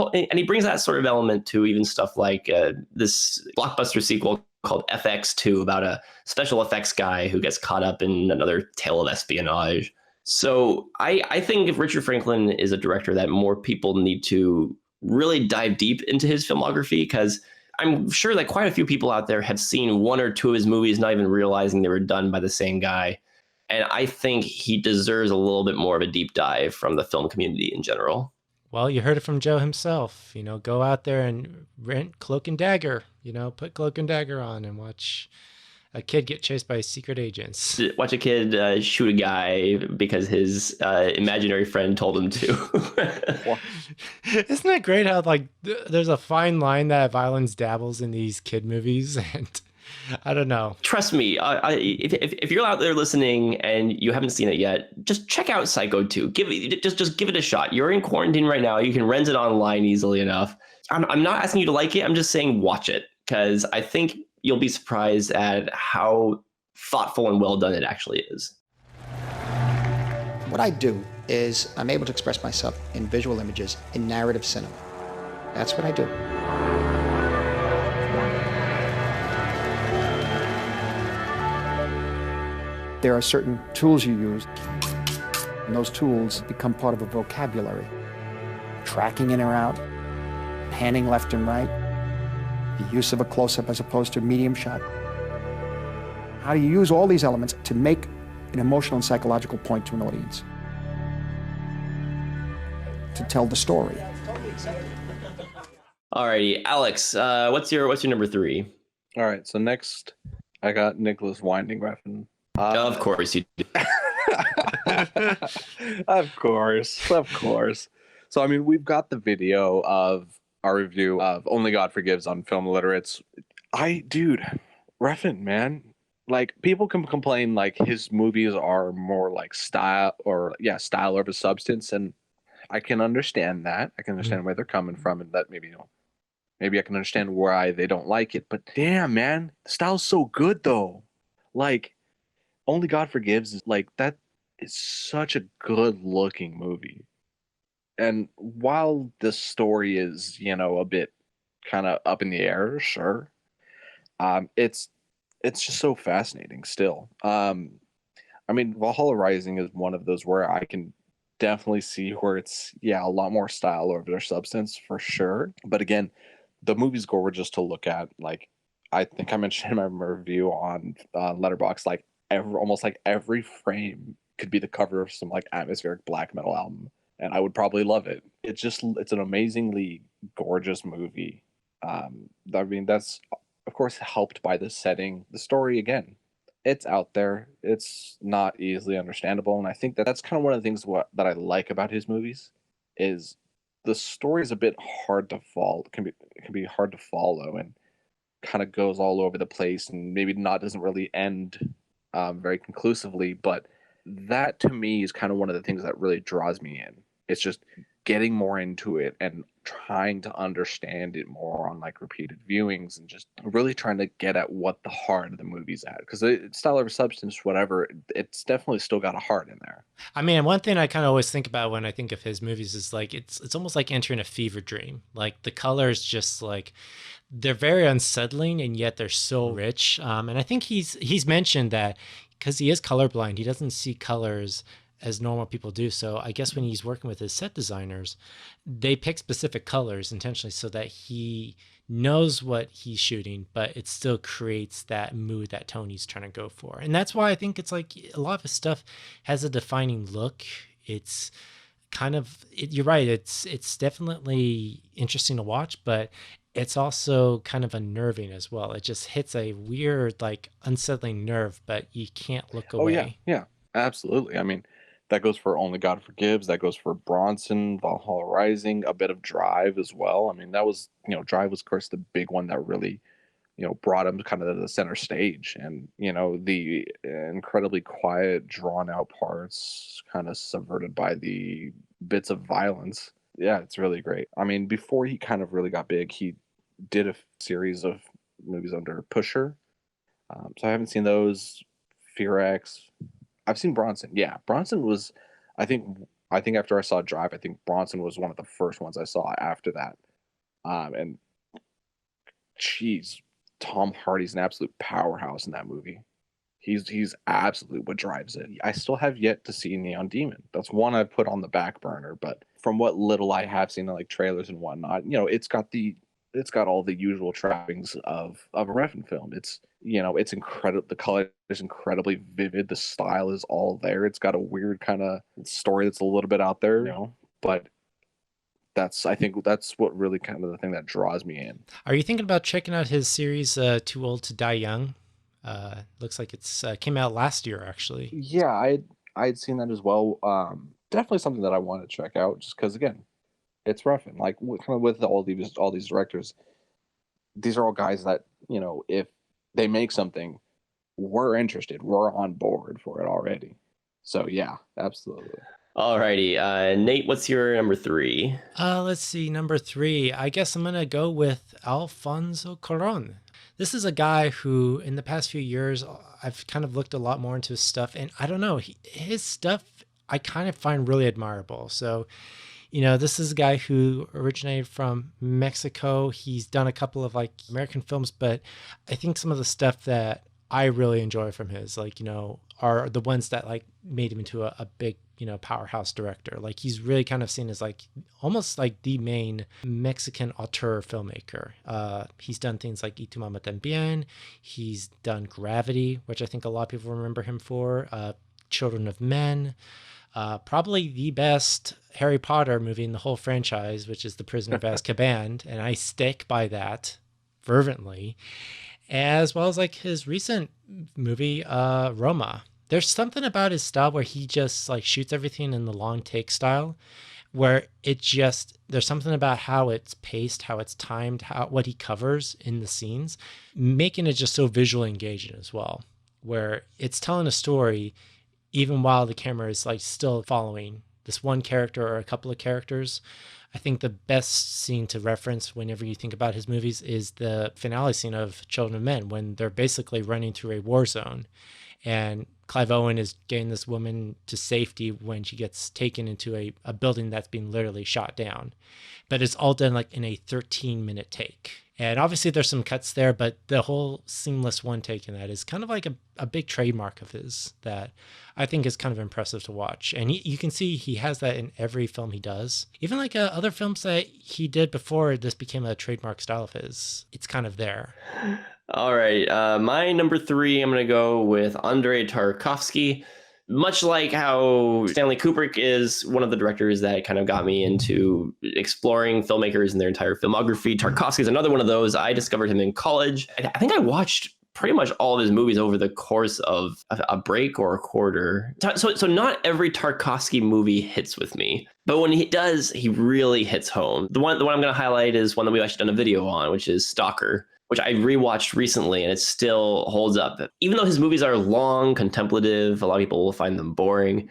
brings that sort of element to even stuff like this blockbuster sequel called FX2 about a special effects guy who gets caught up in another tale of espionage. So I think Richard Franklin is a director that more people need to really dive deep into his filmography, because I'm sure that quite a few people out there have seen one or two of his movies, not even realizing they were done by the same guy. And I think he deserves a little bit more of a deep dive from the film community in general. Well, you heard it from Joe himself. Go out there and rent Cloak and Dagger. Put Cloak and Dagger on and watch a kid get chased by secret agents. Watch a kid shoot a guy because his imaginary friend told him to. Isn't it great how there's a fine line that violence dabbles in these kid movies, and I don't know. Trust me, if you're out there listening and you haven't seen it yet, just check out Psycho 2. Just give it a shot. You're in quarantine right now. You can rent it online easily enough. I'm not asking you to like it. I'm just saying watch it, because I think you'll be surprised at how thoughtful and well done it actually is. What I do is I'm able to express myself in visual images in narrative cinema. That's what I do. There are certain tools you use, and those tools become part of a vocabulary. Tracking in or out, panning left and right, the use of a close-up as opposed to a medium shot. How do you use all these elements to make an emotional and psychological point to an audience? To tell the story. Alrighty, Alex, what's your number 3? All right, so next I got Nicholas Winding Refn. Of course you do. Of course. So I mean, we've got the video of our review of Only God Forgives on Film Illiterates. Refn, man. Like, people can complain like his movies are more like style over substance, and I can understand that. I can understand where they're coming from, and that maybe I can understand why they don't like it. But damn, man, the style's so good though. Like, Only God Forgives is like that. It's such a good looking movie. And while the story is, a bit kind of up in the air, sure, it's just so fascinating still. I mean, Valhalla Rising is one of those where I can definitely see where it's, a lot more style over their substance for sure. But again, the movie's gorgeous to look at. Like, I think I mentioned in my review on Letterboxd, like almost like every frame could be the cover of some like atmospheric black metal album, and I would probably love it. It's an amazingly gorgeous movie. I mean, that's of course helped by the setting. The story, again, it's out there. It's not easily understandable, and I think that's kind of one of the things that I like about his movies is the story is a bit hard to follow. It can be hard to follow, and kind of goes all over the place, and maybe doesn't really end very conclusively. But that to me is kind of one of the things that really draws me in. It's just getting more into it and trying to understand it more on like repeated viewings, and just really trying to get at what the heart of the movie's at. Because style over substance, whatever, it's definitely still got a heart in there. I mean, one thing I kind of always think about when I think of his movies is like it's almost like entering a fever dream. Like, the colors just like, they're very unsettling, and yet they're so rich. And I think he's mentioned that because he is colorblind, he doesn't see colors as normal people do. So I guess when he's working with his set designers, they pick specific colors intentionally so that he knows what he's shooting, but it still creates that mood, that tone he's trying to go for. And that's why I think it's like a lot of his stuff has a defining look. It's kind of, you're right, it's definitely interesting to watch, but it's also kind of unnerving as well. It just hits a weird, like, unsettling nerve, but you can't look away. Oh yeah, absolutely. I mean, that goes for Only God Forgives. That goes for Bronson, Valhalla Rising, a bit of Drive as well. I mean, that was, Drive was, of course, the big one that really, brought him kind of to the center stage. And, the incredibly quiet, drawn out parts kind of subverted by the bits of violence. Yeah, it's really great. I mean, before he kind of really got big, he did a series of movies under Pusher. So I haven't seen those. Fear X. I've seen Bronson. Yeah, Bronson was, I think after I saw Drive, I think Bronson was one of the first ones I saw after that. And geez, Tom Hardy's an absolute powerhouse in that movie. He's absolutely what drives it. I still have yet to see Neon Demon. That's one I put on the back burner, but from what little I have seen in like trailers and whatnot, it's got all the usual trappings of a Refn film. It's incredible. The color is incredibly vivid. The style is all there. It's got a weird kind of story that's a little bit out there, but I think that's what really kind of the thing that draws me in. Are you thinking about checking out his series, Too Old to Die Young? Looks like it's came out last year, actually. Yeah, I'd seen that as well. Definitely something that I want to check out, just because, again, it's Refn. Like, kind of with all these directors, these are all guys that, if they make something, we're interested, we're on board for it already. So yeah, absolutely. Alrighty, Nate, what's your number 3? Let's see, number 3. I guess I'm gonna go with Alfonso Cuarón. This is a guy who, in the past few years, I've kind of looked a lot more into his stuff, and I don't know, his stuff I kind of find really admirable. So, this is a guy who originated from Mexico. He's done a couple of like American films, but I think some of the stuff that I really enjoy from his, like, are the ones that like made him into a big powerhouse director. Like he's really kind of seen as like almost like the main Mexican auteur filmmaker. He's done things like Y tu mamá también. He's done Gravity, which I think a lot of people remember him for. Children of Men. Probably the best Harry Potter movie in the whole franchise, which is The Prisoner of Azkaban, and I stick by that fervently. As well as like his recent movie, Roma. There's something about his style where he just like shoots everything in the long take style, where there's something about how it's paced, how it's timed, what he covers in the scenes, making it just so visually engaging as well, where it's telling a story even while the camera is like still following this one character or a couple of characters. I think the best scene to reference whenever you think about his movies is the finale scene of Children of Men, when they're basically running through a war zone and Clive Owen is getting this woman to safety when she gets taken into a building that's being literally shot down. But it's all done like in a 13-minute take. And obviously there's some cuts there, but the whole seamless one take in that is kind of like a big trademark of his that I think is kind of impressive to watch. And you can see he has that in every film he does. Even like other films that he did before this became a trademark style of his, it's kind of there. All right. My number 3, I'm going to go with Andrei Tarkovsky. Much like how Stanley Kubrick is one of the directors that kind of got me into exploring filmmakers and their entire filmography, Tarkovsky is another one of those. I discovered him in college. I think I watched pretty much all of his movies over the course of a break or a quarter. So not every Tarkovsky movie hits with me, but when he does, he really hits home. The one I'm going to highlight is one that we've actually done a video on, which is Stalker, which I rewatched recently, and it still holds up. Even though his movies are long, contemplative, a lot of people will find them boring.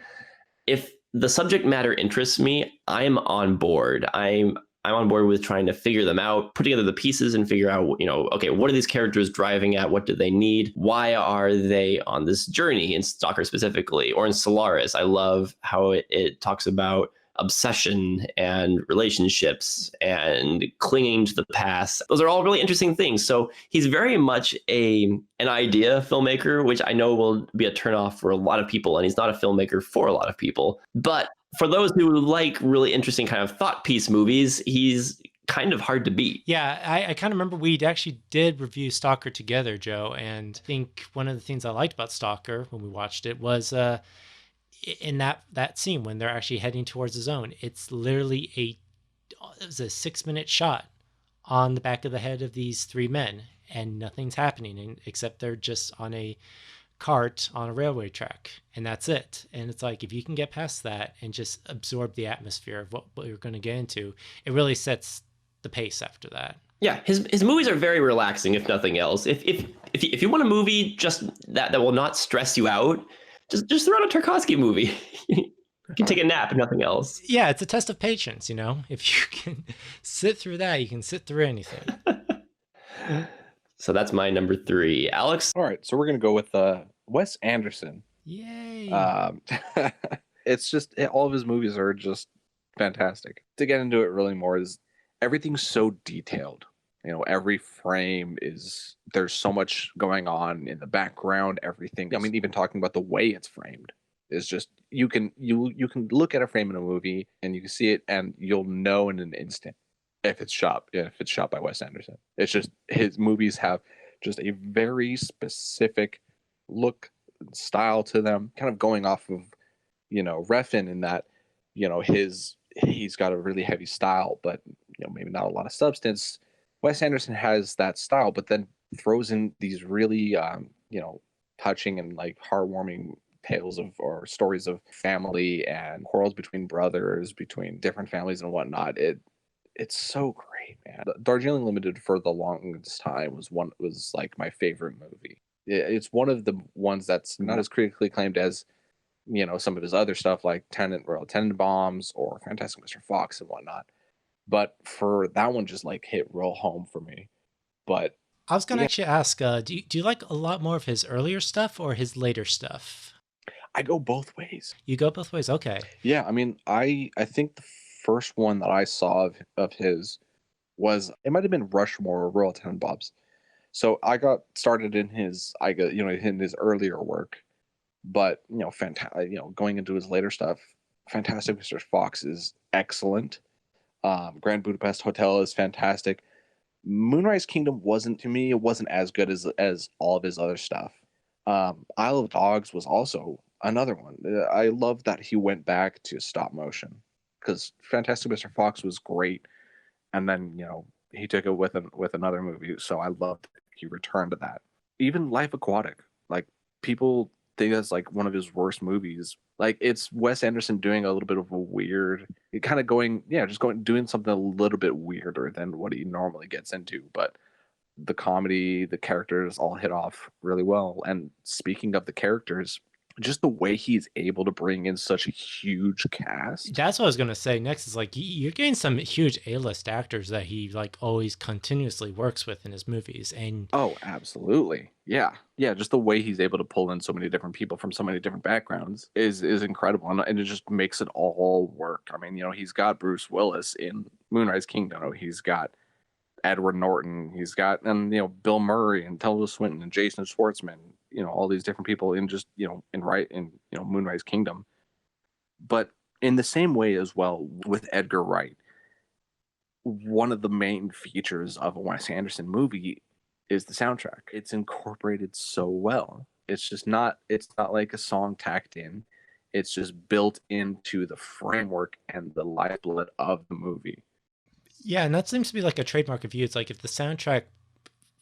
If the subject matter interests me, I'm on board. I'm on board with trying to figure them out, put together the pieces and figure out, okay, what are these characters driving at? What do they need? Why are they on this journey in Stalker specifically? Or in Solaris, I love how it talks about obsession and relationships and clinging to the past. Those are all really interesting things. So he's very much an idea filmmaker, which I know will be a turnoff for a lot of people. And he's not a filmmaker for a lot of people. But for those who like really interesting kind of thought piece movies, he's kind of hard to beat. Yeah, I kind of remember we actually did review Stalker together, Joe. And I think one of the things I liked about Stalker when we watched it was in that scene when they're actually heading towards the zone. It's literally it was a 6-minute shot on the back of the head of these 3 men, and nothing's happening except they're just on a cart on a railway track, and that's it. And it's like, if you can get past that and just absorb the atmosphere of what you're going to get into, it really sets the pace after that. Yeah, his movies are very relaxing, if nothing else. If you want a movie just that will not stress you out, just throw out a Tarkovsky movie. You can take a nap and nothing else. Yeah, it's a test of patience, If you can sit through that, you can sit through anything. So that's my number 3. Alex? All right, so we're going to go with Wes Anderson. Yay. It's just, all of his movies are just fantastic. To get into it really more, is everything's so detailed. Every frame there's so much going on in the background, everything. I mean, even talking about the way it's framed is just, you can look at a frame in a movie and you can see it and you'll know in an instant if it's shot by Wes Anderson. It's just, his movies have just a very specific look and style to them, kind of going off of, Refn in that, he's got a really heavy style, but maybe not a lot of substance. Wes Anderson has that style, but then throws in these really, touching and like heartwarming tales or stories of family and quarrels between brothers, between different families and whatnot. It's so great, man. Darjeeling Limited for the longest time was like my favorite movie. It's one of the ones that's not as critically acclaimed as some of his other stuff like Royal Tenenbaums or Fantastic Mr. Fox and whatnot. But for that one, just like hit real home for me. But I was going to actually ask, do you like a lot more of his earlier stuff or his later stuff? I go both ways. You go both ways? Okay. Yeah, I mean, I think the first one that I saw of his was, it might have been Rushmore or Royal Tenenbaums. So I got started in his earlier work. But fantastic. Going into his later stuff, Fantastic Mr. Fox is excellent. Grand Budapest Hotel is fantastic. Moonrise Kingdom wasn't, to me, it wasn't as good as all of his other stuff. Isle of Dogs was also another one. I love that he went back to stop motion, because Fantastic Mr. Fox was great, and then he took it with another movie. So I loved he returned to that. Even Life Aquatic, like, people think that's like one of his worst movies. Like, it's Wes Anderson doing a little bit of a weird, kind of doing something a little bit weirder than what he normally gets into. But the comedy, the characters all hit off really well. And speaking of the characters, just the way he's able to bring in such a huge cast. That's what I was going to say next, is like you're getting some huge A-list actors that he like always continuously works with in his movies. And oh, absolutely. Yeah. Just the way he's able to pull in so many different people from so many different backgrounds is incredible. And it just makes it all work. I mean, he's got Bruce Willis in Moonrise Kingdom. He's got Edward Norton. He's got, and Bill Murray and Tilda Swinton and Jason Schwartzman. All these different people in just in Moonrise Kingdom. But in the same way as well with Edgar Wright, one of the main features of a Wes Anderson movie is the soundtrack. It's incorporated so well. It's not like a song tacked in. It's just built into the framework and the lifeblood of the movie. Yeah, and that seems to be like a trademark of you. It's like if the soundtrack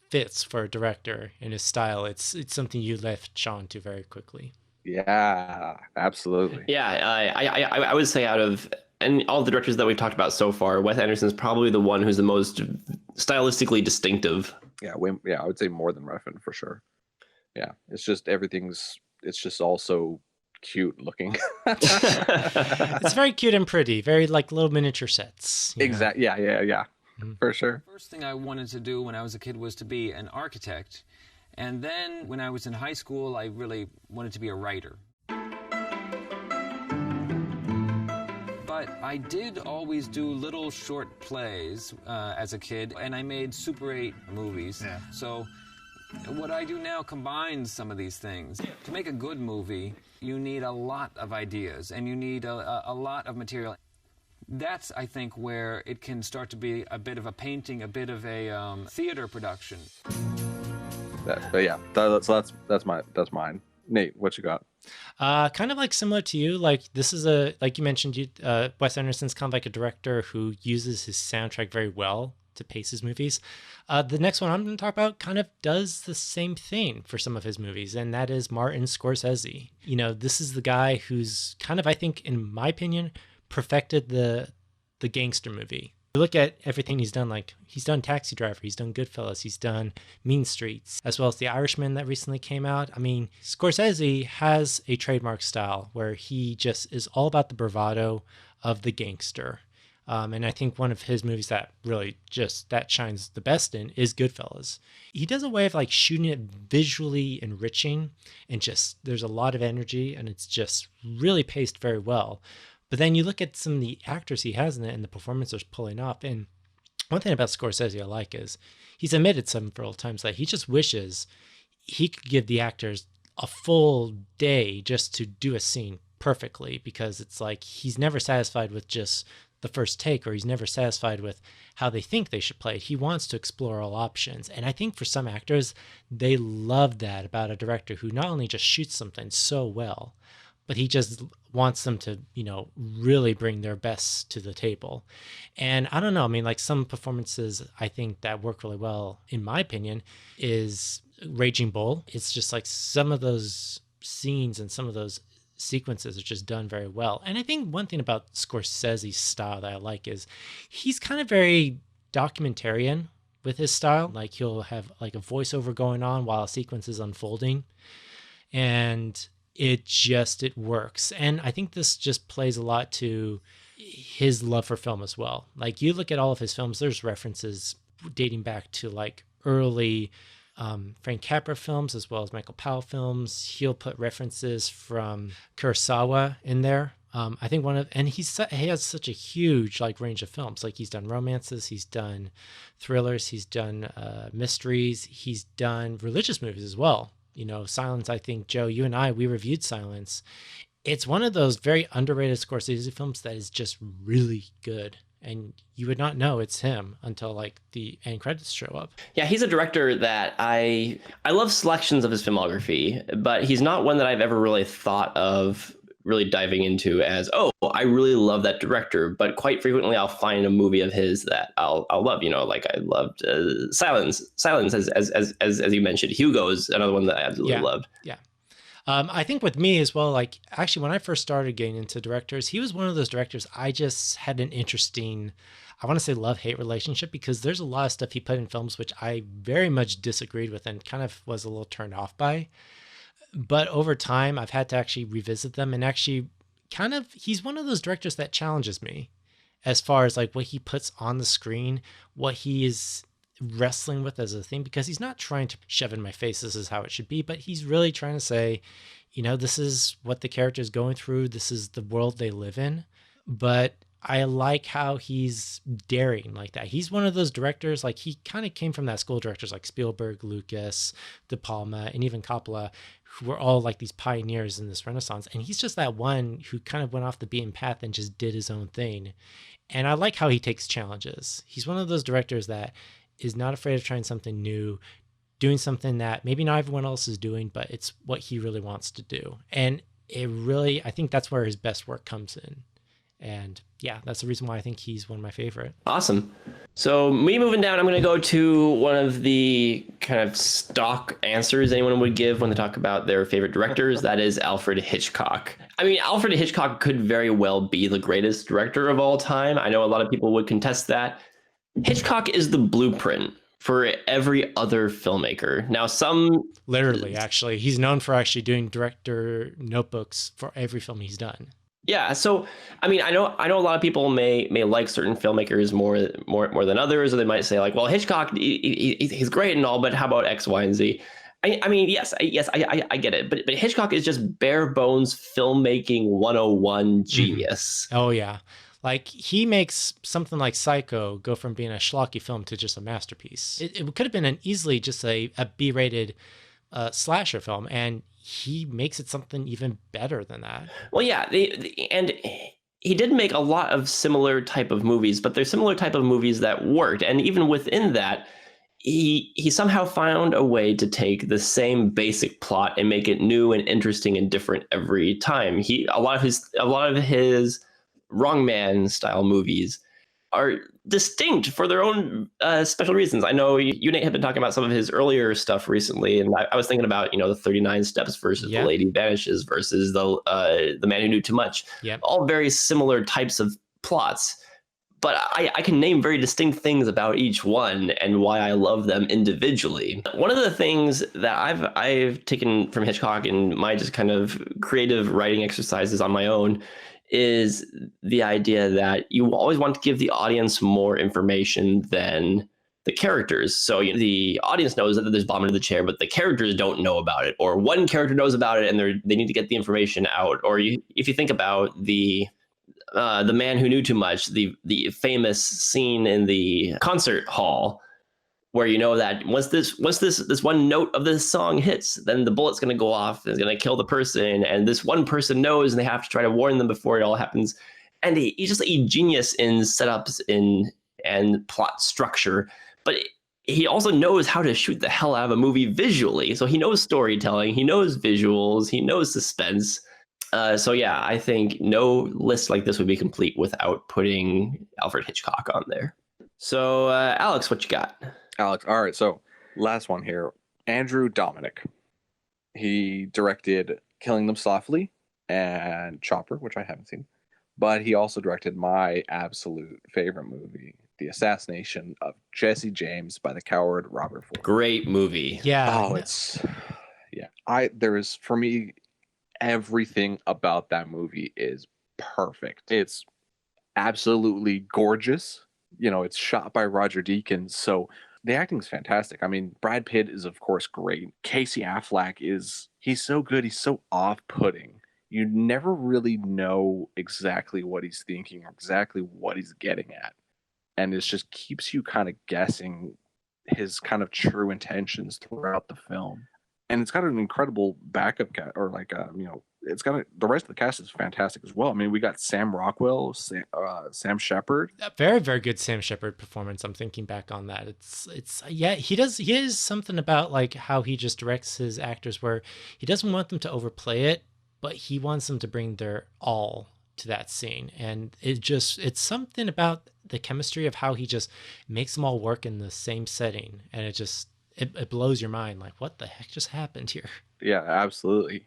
fits for a director in his style, it's something you latch on to very quickly. Yeah, absolutely. Yeah, I would say out of and all the directors that we've talked about so far, Wes Anderson is probably the one who's the most stylistically distinctive. Yeah, I would say more than Refn for sure. Yeah, it's just it's just also cute looking. It's very cute and pretty, very like little miniature sets. Exactly. Yeah. For sure. First thing I wanted to do when I was a kid was to be an architect. And then when I was in high school, I really wanted to be a writer. But I did always do little short plays as a kid, and I made Super 8 movies. Yeah. So what I do now combines some of these things. To make a good movie, you need a lot of ideas, and you need a lot of material. That's, I think, where it can start to be a bit of a painting, a bit of a theater production. That's mine. Nate, what you got? Kind of like similar to you. Like, this is like you mentioned, Wes Anderson's kind of like a director who uses his soundtrack very well to pace his movies. The next one I'm going to talk about kind of does the same thing for some of his movies, and that is Martin Scorsese. This is the guy who's kind of, I think, in my opinion, perfected the gangster movie. You look at everything he's done, like he's done Taxi Driver, he's done Goodfellas, he's done Mean Streets, as well as The Irishman that recently came out. I mean, Scorsese has a trademark style where he just is all about the bravado of the gangster. And I think one of his movies that really that shines the best in is Goodfellas. He does a way of like shooting it visually enriching, and just there's a lot of energy, and it's just really paced very well. But then you look at some of the actors he has in it and the performances pulling off. And one thing about Scorsese I like is he's admitted several times that he just wishes he could give the actors a full day just to do a scene perfectly, because it's like he's never satisfied with just the first take, or he's never satisfied with how they think they should play it. He wants to explore all options. And I think for some actors, they love that about a director who not only just shoots something so well, but he just wants them to, really bring their best to the table. And I don't know, I mean, like some performances I think that work really well, in my opinion, is Raging Bull. It's just like some of those scenes and some of those sequences are just done very well. And I think one thing about Scorsese's style that I like is he's kind of very documentarian with his style. Like he'll have like a voiceover going on while a sequence is unfolding. And it works. And I think this just plays a lot to his love for film as well. Like you look at all of his films, there's references dating back to like early Frank Capra films as well as Michael Powell films. He'll put references from Kurosawa in there. I think he has such a huge like range of films. Like he's done romances, he's done thrillers, he's done mysteries, he's done religious movies as well. Silence, I think, Joe, you and we reviewed Silence. It's one of those very underrated Scorsese films that is just really good. And you would not know it's him until like the end credits show up. Yeah, he's a director that I love selections of his filmography, but he's not one that I've ever really thought of really diving into as, oh, I really love that director. But quite frequently, I'll find a movie of his that I'll love. Like I loved Silence. Silence, as you mentioned. Hugo's another one that I absolutely loved. Yeah. I think with me as well, like actually when I first started getting into directors, he was one of those directors I just had an interesting, I want to say love-hate relationship, because there's a lot of stuff he put in films which I very much disagreed with and kind of was a little turned off by. But over time, I've had to actually revisit them and actually he's one of those directors that challenges me as far as like what he puts on the screen, what he is wrestling with as a thing, because he's not trying to shove in my face this is how it should be, but he's really trying to say, this is what the character is going through, this is the world they live in. But I like how he's daring like that. He's one of those directors, like he kind of came from that school of directors like Spielberg, Lucas, De Palma, and even Coppola, who were all like these pioneers in this renaissance. And he's just that one who kind of went off the beaten path and just did his own thing. And I like how he takes challenges. He's one of those directors that is not afraid of trying something new, doing something that maybe not everyone else is doing, but it's what he really wants to do. And I think that's where his best work comes in. And yeah, that's the reason why I think he's one of my favorite. Awesome. So me moving down, I'm going to go to one of the kind of stock answers anyone would give when they talk about their favorite directors. That is Alfred Hitchcock. I mean, Alfred Hitchcock could very well be the greatest director of all time. I know a lot of people would contest that. Hitchcock is the blueprint for every other filmmaker. Now, literally, actually, he's known for actually doing director notebooks for every film he's done. Yeah, so I mean, I know a lot of people may like certain filmmakers more than others, or they might say like, well, Hitchcock, he's great and all, but how about X, Y, and Z? I mean, yes, I get it, but Hitchcock is just bare bones filmmaking 101 genius. Mm-hmm. Oh yeah. Like he makes something like Psycho go from being a schlocky film to just a masterpiece. It could have been easily just a B-rated slasher film, and he makes it something even better than that. Well, yeah, and he did make a lot of similar type of movies, but they're similar type of movies that worked, and even within that, he somehow found a way to take the same basic plot and make it new and interesting and different every time. A lot of his Wrong Man style movies are distinct for their own special reasons. I know you, Nate, have been talking about some of his earlier stuff recently, and I was thinking about the 39 Steps versus The Lady Vanishes versus the Man Who Knew Too Much. Yep. All very similar types of plots, but I can name very distinct things about each one and why I love them individually. One of the things that I've taken from Hitchcock in my just kind of creative writing exercises on my own is the idea that you always want to give the audience more information than the characters. So the audience knows that there's bomb into the chair, but the characters don't know about it, or one character knows about it and they need to get the information out. Or if you think about the Man Who Knew Too Much, the famous scene in the concert hall, where you know that once this one note of this song hits, then the bullet's going to go off and it's going to kill the person, and this one person knows, and they have to try to warn them before it all happens. And he's just a genius in setups and plot structure, but he also knows how to shoot the hell out of a movie visually. So he knows storytelling, he knows visuals, he knows suspense. So yeah, I think no list like this would be complete without putting Alfred Hitchcock on there. So Alex, what you got? Alex, all right, so last one here. Andrew Dominik. He directed Killing Them Softly and Chopper, which I haven't seen. But he also directed my absolute favorite movie, The Assassination of Jesse James by the coward Robert Ford. Great movie. Yeah. Oh, there is, for me, everything about that movie is perfect. It's absolutely gorgeous. It's shot by Roger Deakins, so the acting is fantastic. I mean, Brad Pitt is, of course, great. Casey Affleck he's so good. He's so off-putting. You never really know exactly what he's thinking or exactly what he's getting at. And it just keeps you kind of guessing his kind of true intentions throughout the film. and it's got an incredible backup cast, or like it's got the rest of the cast is fantastic as well. I mean, we got Sam Rockwell, Sam Shepard. A very, very good Sam Shepard performance. I'm thinking back on that. It's yeah, he is something about like how he just directs his actors where he doesn't want them to overplay it, but he wants them to bring their all to that scene. And it's something about the chemistry of how he just makes them all work in the same setting. And it blows your mind. Like, what the heck just happened here? Yeah, absolutely.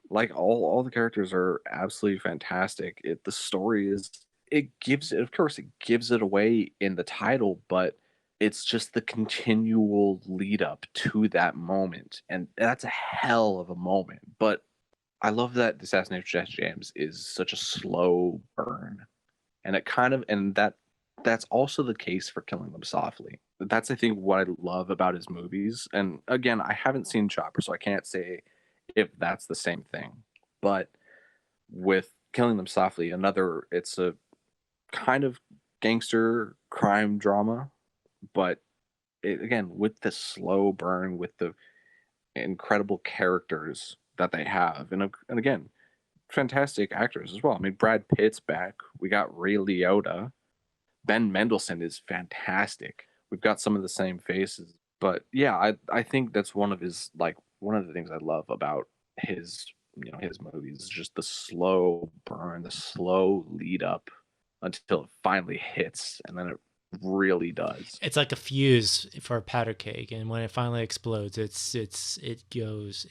Like all the characters are absolutely fantastic. The story is, of course it gives it away in the title, but it's just the continual lead up to that moment, and that's a hell of a moment. But I love that the Assassination of Jesse James is such a slow burn, and that's also the case for Killing Them Softly. That's, I think, what I love about his movies. And again, I haven't seen Chopper, so I can't say if that's the same thing. But with Killing Them Softly, it's a kind of gangster crime drama, but again, with the slow burn, with the incredible characters that they have, and again, fantastic actors as well. I mean, Brad Pitt's back. We got Ray Liotta. Ben Mendelsohn is fantastic. We've got some of the same faces, but yeah, I think that's one of the things I love about his movies is just the slow burn, the slow lead up until it finally hits, and then it really does. It's like a fuse for a powder keg, and when it finally explodes, it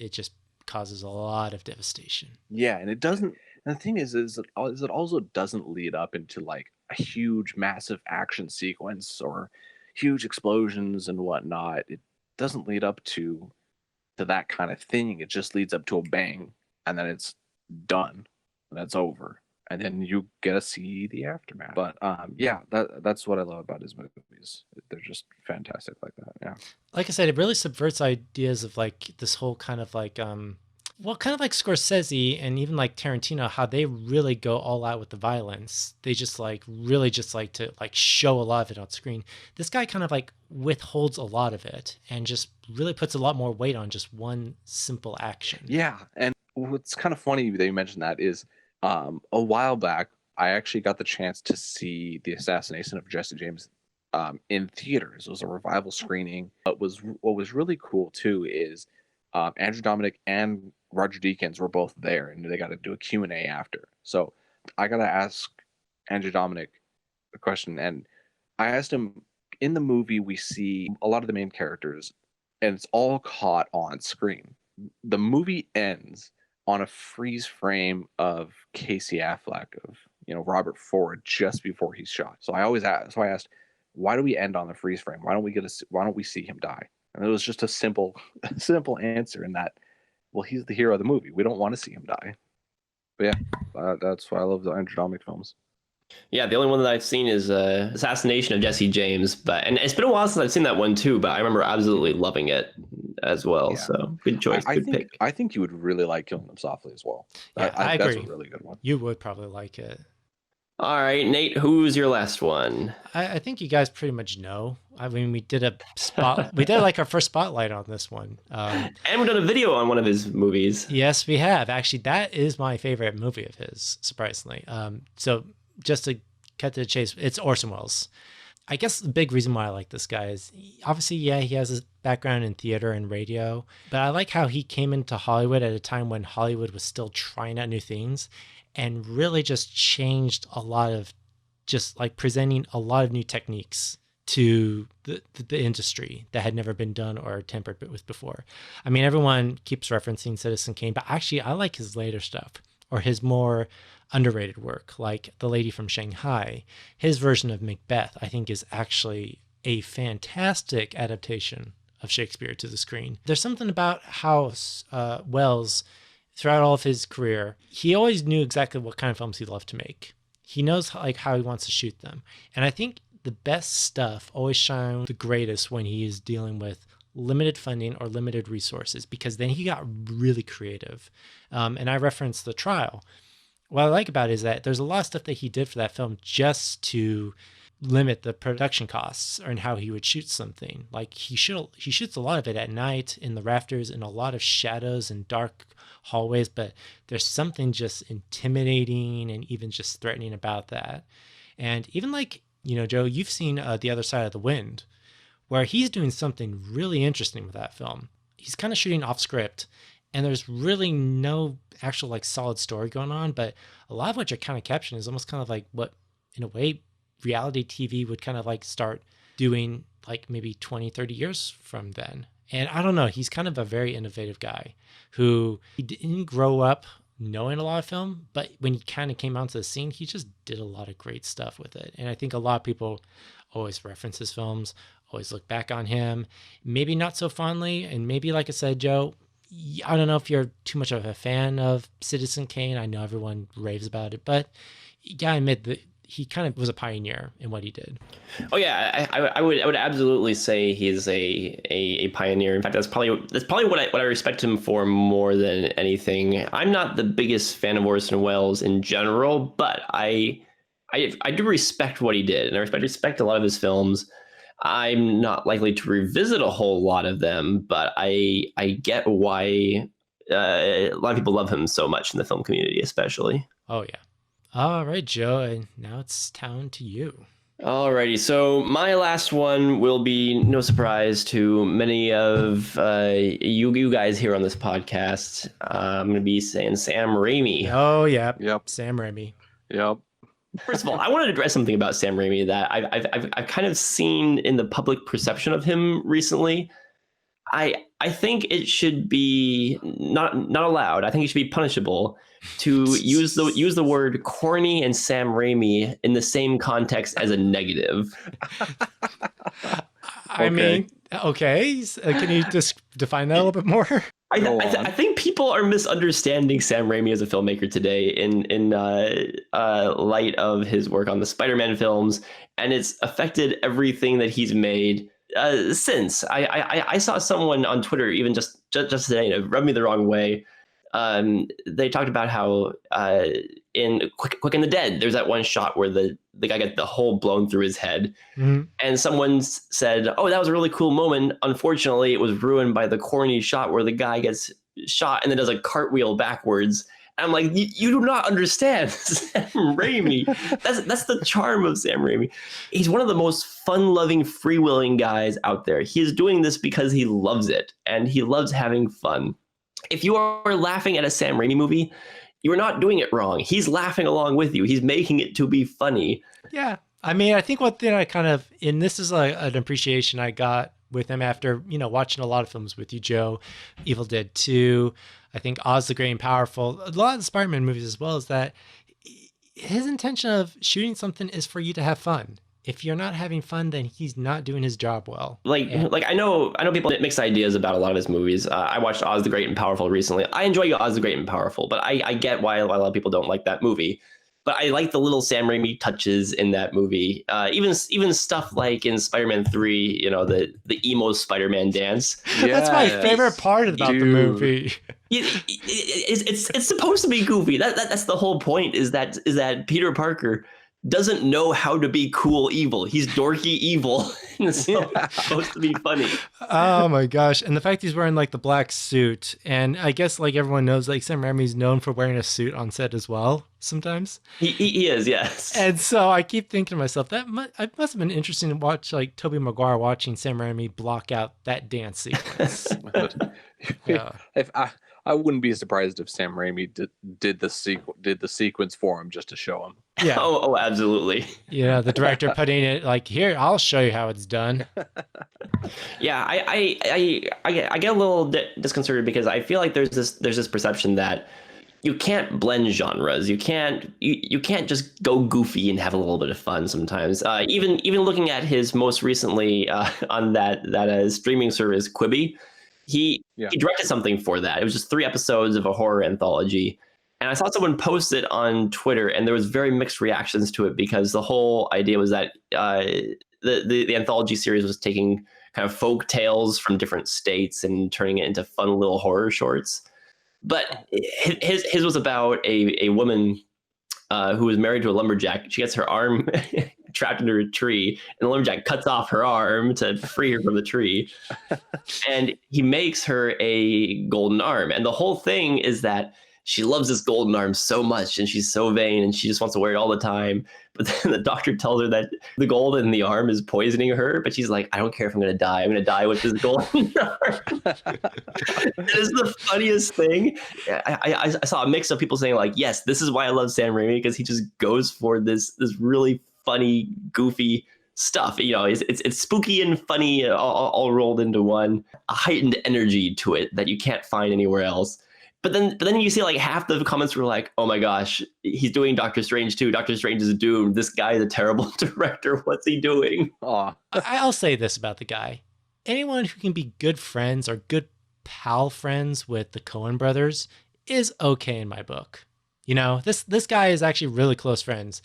just causes a lot of devastation. Yeah, and it doesn't. And the thing is it also doesn't lead up into like a huge, massive action sequence or huge explosions and whatnot. It doesn't lead up to that kind of thing. It just leads up to a bang, and then it's done, and that's over, and then you get to see the aftermath. But yeah, that's what I love about his movies. They're just fantastic like that. Yeah, like I said, it really subverts ideas of like this whole kind of like kind of like Scorsese and even like Tarantino, how they really go all out with the violence. They just like really just like to like show a lot of it on screen. This guy kind of like withholds a lot of it and just really puts a lot more weight on just one simple action. Yeah, and what's kind of funny that you mentioned that is a while back, I actually got the chance to see The Assassination of Jesse James in theaters. It was a revival screening. What was really cool too is Andrew Dominic and Roger Deakins were both there, and they got to do a Q&A after. So I got to ask Andrew Dominic a question, and I asked him, in the movie we see a lot of the main characters, and it's all caught on screen. The movie ends on a freeze frame of Casey Affleck, of Robert Ford, just before he's shot. So I asked, why do we end on the freeze frame? Why don't we see him die? And it was just a simple answer in that, well, he's the hero of the movie. We don't want to see him die. But yeah, that's why I love the Andrew Dominic films. Yeah, the only one that I've seen is Assassination of Jesse James, and it's been a while since I've seen that one too, but I remember absolutely loving it as well. Yeah. So good choice, good pick. I think you would really like Killing Them Softly as well. Yeah, I agree. That's a really good one. You would probably like it. All right, Nate, who's your last one? I think you guys pretty much know. I mean, we did like our first spotlight on this one. And we've done a video on one of his movies. Yes, we have. Actually, that is my favorite movie of his, surprisingly. So just to cut to the chase, it's Orson Welles. I guess the big reason why I like this guy is, obviously, yeah, he has a background in theater and radio, but I like how he came into Hollywood at a time when Hollywood was still trying out new things, and really just changed a lot of, just like presenting a lot of new techniques to the industry that had never been done or tampered with before. I mean, everyone keeps referencing Citizen Kane, but actually I like his later stuff, or his more underrated work, like The Lady from Shanghai. His version of Macbeth, I think, is actually a fantastic adaptation of Shakespeare to the screen. There's something about how Welles, throughout all of his career, he always knew exactly what kind of films he loved to make. He knows how he wants to shoot them. And I think the best stuff always shines the greatest when he is dealing with limited funding or limited resources, because then he got really creative. And I referenced The Trial. What I like about it is that there's a lot of stuff that he did for that film just to limit the production costs or in how he would shoot something. Like he shoots a lot of it at night in the rafters in a lot of shadows and dark hallways, but there's something just intimidating and even just threatening about that. And even like, Joe, you've seen The Other Side of the Wind, where he's doing something really interesting with that film. He's kind of shooting off script, and there's really no actual like solid story going on, but a lot of what you're kind of capturing is almost kind of like what, in a way, reality TV would kind of like start doing like maybe 20, 30 years from then. And I don't know, he's kind of a very innovative guy who he didn't grow up knowing a lot of film, but when he kind of came onto the scene, he just did a lot of great stuff with it. And I think a lot of people always reference his films, always look back on him, maybe not so fondly. And maybe, like I said, Joe, I don't know if you're too much of a fan of Citizen Kane. I know everyone raves about it, but you gotta admit that he kind of was a pioneer in what he did. Oh yeah, I would absolutely say he's a pioneer. In fact, that's probably what I respect him for more than anything. I'm not the biggest fan of Orson Welles in general, but I do respect what he did, and I respect a lot of his films. I'm not likely to revisit a whole lot of them, but I get why a lot of people love him so much in the film community, especially. Oh yeah. All right, Joe, and now it's down to you. Alrighty, so my last one will be no surprise to many of you guys here on this podcast. I'm going to be saying Sam Raimi. Oh, yeah. Yep. Sam Raimi. Yep. First of all, I wanted to address something about Sam Raimi that I've kind of seen in the public perception of him recently. I think it should be not allowed. I think it should be punishable to use the word corny and Sam Raimi in the same context as a negative. I mean, okay. Can you just define that a little bit more? I think people are misunderstanding Sam Raimi as a filmmaker today in light of his work on the Spider-Man films, and it's affected everything that he's made since. I saw someone on Twitter even just today, rubbed me the wrong way. They talked about how in Quick and the Dead, there's that one shot where the guy got the hole blown through his head. Mm-hmm. And someone said, oh, that was a really cool moment. Unfortunately, it was ruined by the corny shot where the guy gets shot and then does a cartwheel backwards. And I'm like, you do not understand Sam Raimi. That's the charm of Sam Raimi. He's one of the most fun-loving, freewheeling guys out there. He is doing this because he loves it, and he loves having fun. If you are laughing at a Sam Raimi movie, you are not doing it wrong. He's laughing along with you. He's making it to be funny. Yeah. I mean, I think one thing I kind of, and this is an appreciation I got with him after, watching a lot of films with you, Joe, Evil Dead 2, I think Oz the Great and Powerful, a lot of the Spider-Man movies as well, is that his intention of shooting something is for you to have fun. If you're not having fun, then he's not doing his job well. Like I know people get mixed ideas about a lot of his movies. I watched Oz the Great and Powerful recently. I enjoy Oz the Great and Powerful, but I get why a lot of people don't like that movie. But I like the little Sam Raimi touches in that movie. Even stuff like in Spider-Man 3, the emo Spider-Man dance. Yes. That's my favorite part about the movie. It's supposed to be goofy. That's the whole point. Is that Peter Parker doesn't know how to be cool evil. He's dorky evil. So it's supposed to be funny. Oh my gosh. And the fact he's wearing like the black suit, and I guess like everyone knows, like Sam Raimi's known for wearing a suit on set as well sometimes. He is, yes. And so I keep thinking to myself, it must have been interesting to watch like Tobey Maguire watching Sam Raimi block out that dance sequence. Yeah. I wouldn't be surprised if Sam Raimi did the sequence for him just to show him. Yeah. Oh, absolutely. Yeah, the director putting it like, here, I'll show you how it's done. Yeah, I get a little disconcerted because I feel like there's this perception that you can't blend genres. You can't just go goofy and have a little bit of fun sometimes. Even looking at his most recently on that streaming service Quibi. He directed something for that. It was just 3 episodes of a horror anthology. And I saw someone post it on Twitter, and there was very mixed reactions to it because the whole idea was that the anthology series was taking kind of folk tales from different states and turning it into fun little horror shorts. But his was about a woman who was married to a lumberjack. She gets her arm trapped under a tree, and the lumberjack cuts off her arm to free her from the tree. And he makes her a golden arm. And the whole thing is that she loves this golden arm so much, and she's so vain, and she just wants to wear it all the time. But then the doctor tells her that the gold in the arm is poisoning her. But she's like, I don't care if I'm going to die. I'm going to die with this golden arm. It is the funniest thing. I saw a mix of people saying like, yes, this is why I love Sam Raimi, because he just goes for this really funny, goofy stuff. You know, it's spooky and funny all rolled into one. A heightened energy to it that you can't find anywhere else. But then you see like half the comments were like, oh my gosh, he's doing Doctor Strange too. Doctor Strange is doomed. This guy is a terrible director. What's he doing? Aw. I'll say this about the guy. Anyone who can be good friends or good pal friends with the Coen brothers is okay in my book. You know, this guy is actually really close friends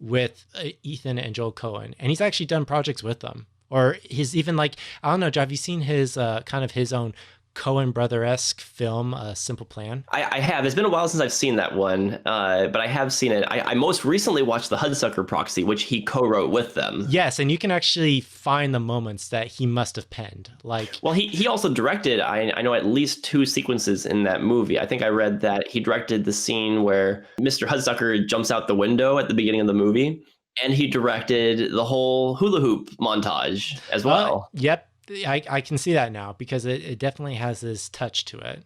with Ethan and Joel Coen, and he's actually done projects with them. Or he's even like, I don't know, have you seen his kind of his own Coen brother-esque film, Simple Plan? I have. It's been a while since I've seen that one, but I have seen it. I most recently watched The Hudsucker Proxy, which he co-wrote with them. Yes, and you can actually find the moments that he must have penned. Like, well, he also directed, I know, at least 2 sequences in that movie. I think I read that he directed the scene where Mr. Hudsucker jumps out the window at the beginning of the movie, and he directed the whole hula hoop montage as well. Yep. I can see that now, because it definitely has this touch to it.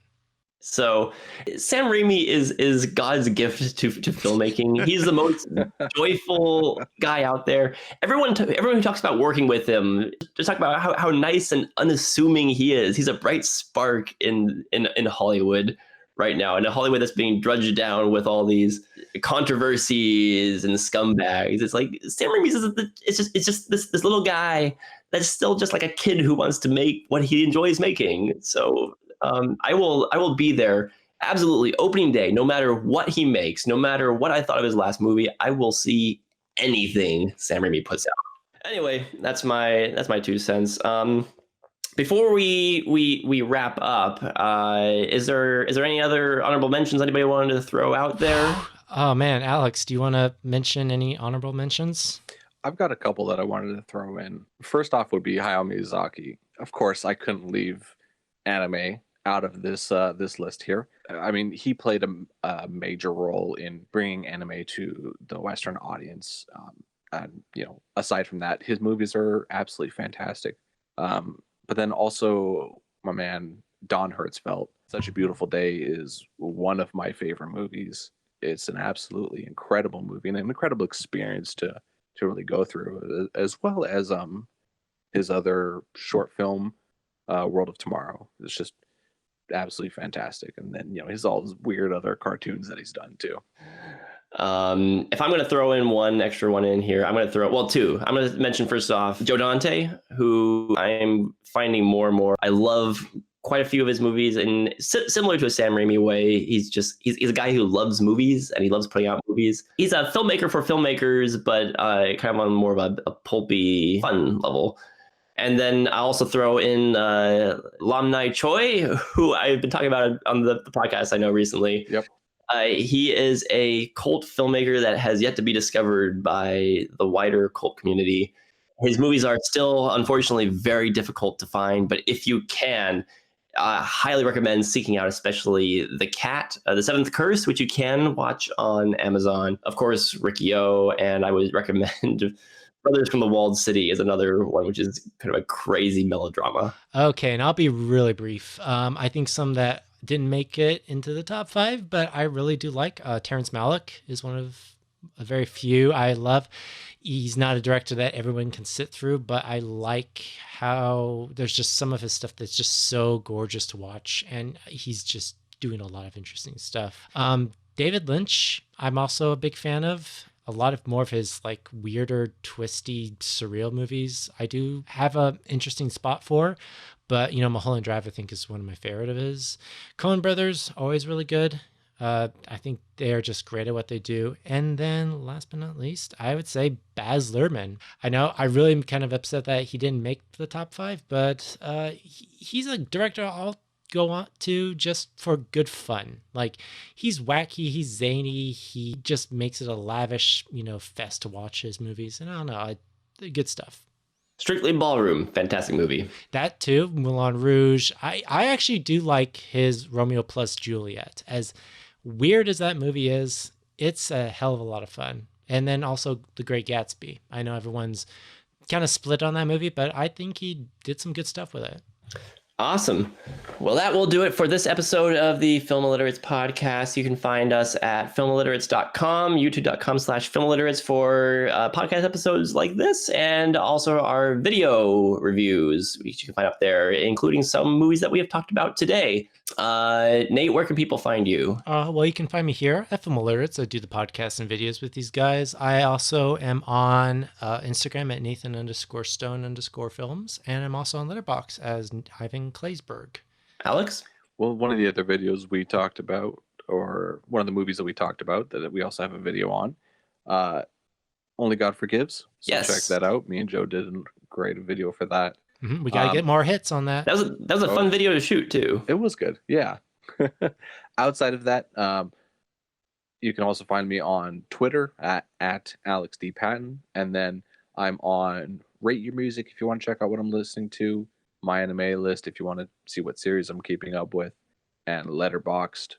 So Sam Raimi is God's gift to filmmaking. He's the most joyful guy out there. Everyone who talks about working with him just talk about how nice and unassuming he is. He's a bright spark in Hollywood right now, in a Hollywood that's being drudged down with all these controversies and scumbags. It's like Sam Raimi it's just this little guy that's still just like a kid who wants to make what he enjoys making. So I will be there absolutely opening day, no matter what he makes, no matter what I thought of his last movie. I will see anything Sam Raimi puts out. Anyway, that's my 2 cents. Before we wrap up, is there any other honorable mentions anybody wanted to throw out there? Oh man, Alex, do you want to mention any honorable mentions? I've got a couple that I wanted to throw in. First off would be Hayao Miyazaki. Of course, I couldn't leave anime out of this list here. I mean, he played a major role in bringing anime to the Western audience. And you know, aside from that, his movies are absolutely fantastic. But then also, my man Don Hertzfeldt, Such a Beautiful Day is one of my favorite movies. It's an absolutely incredible movie and an incredible experience to really go through, as well as his other short film, World of Tomorrow. It's just absolutely fantastic. And then, you know, he's all those weird other cartoons that he's done too. If I'm going to throw in one extra one in here, I'm going to throw, well, 2. I'm going to mention first off Joe Dante, who I'm finding more and more. I love quite a few of his movies, and similar to a Sam Raimi way, he's a guy who loves movies, and he loves putting out movies. He's a filmmaker for filmmakers, but kind of on more of a pulpy, fun level. And then I also throw in Lam Nai Choi, who I've been talking about on the podcast I know recently. Yep. He is a cult filmmaker that has yet to be discovered by the wider cult community. His movies are still, unfortunately, very difficult to find, but if you can, highly recommend seeking out especially The Cat, The Seventh Curse, which you can watch on Amazon. Of course, Riccio, and I would recommend Brothers from the Walled City is another one, which is kind of a crazy melodrama. Okay, and I'll be really brief. I think some that didn't make it into the top 5, but I really do like. Terrence Malick is one of a very few I love. He's not a director that everyone can sit through, but I like how there's just some of his stuff that's just so gorgeous to watch, and he's just doing a lot of interesting stuff. David Lynch, I'm also a big fan of. A lot of more of his like weirder, twisty, surreal movies I do have an interesting spot for. But, you know, Mulholland Drive, I think, is one of my favorite of his. Coen Brothers, always really good. I think they're just great at what they do. And then last but not least, I would say Baz Luhrmann. I know I really am kind of upset that he didn't make the top 5, but he's a director I'll go on to just for good fun. Like, he's wacky, he's zany, he just makes it a lavish, fest to watch his movies. And I don't know, good stuff. Strictly Ballroom, fantastic movie. That too, Moulin Rouge. I actually do like his Romeo plus Juliet. As weird as that movie is, it's a hell of a lot of fun. And then also The Great Gatsby. I know everyone's kind of split on that movie, but I think he did some good stuff with it. Awesome. Well, that will do it for this episode of the Film Illiterates podcast. You can find us at filmilliterates.com, youtube.com/filmilliterates for podcast episodes like this, and also our video reviews, which you can find up there, including some movies that we have talked about today. Nate, where can people find you? Well, you can find me here at Film Illiterates. I do the podcasts and videos with these guys. I also am on Instagram at Nathan_Stone_films, and I'm also on Letterboxd as Ivan Claysberg. Alex? Well, one of the other videos we talked about, or one of the movies that we talked about that we also have a video on, Only God Forgives. So yes. Check that out. Me and Joe did a great video for that. Mm-hmm. We got to get more hits on that. That was a fun video to shoot too. It was good. Yeah. Outside of that, you can also find me on Twitter at Alex D. Patton. And then I'm on Rate Your Music if you want to check out what I'm listening to. My anime list if you want to see what series I'm keeping up with. And Letterboxd,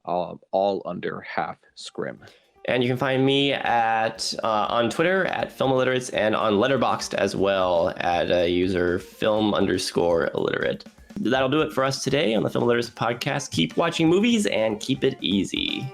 all under Half Scrim. And you can find me on Twitter at Film Illiterates and on Letterboxd as well at user film_illiterate. That'll do it for us today on the Film Illiterates podcast. Keep watching movies and keep it easy.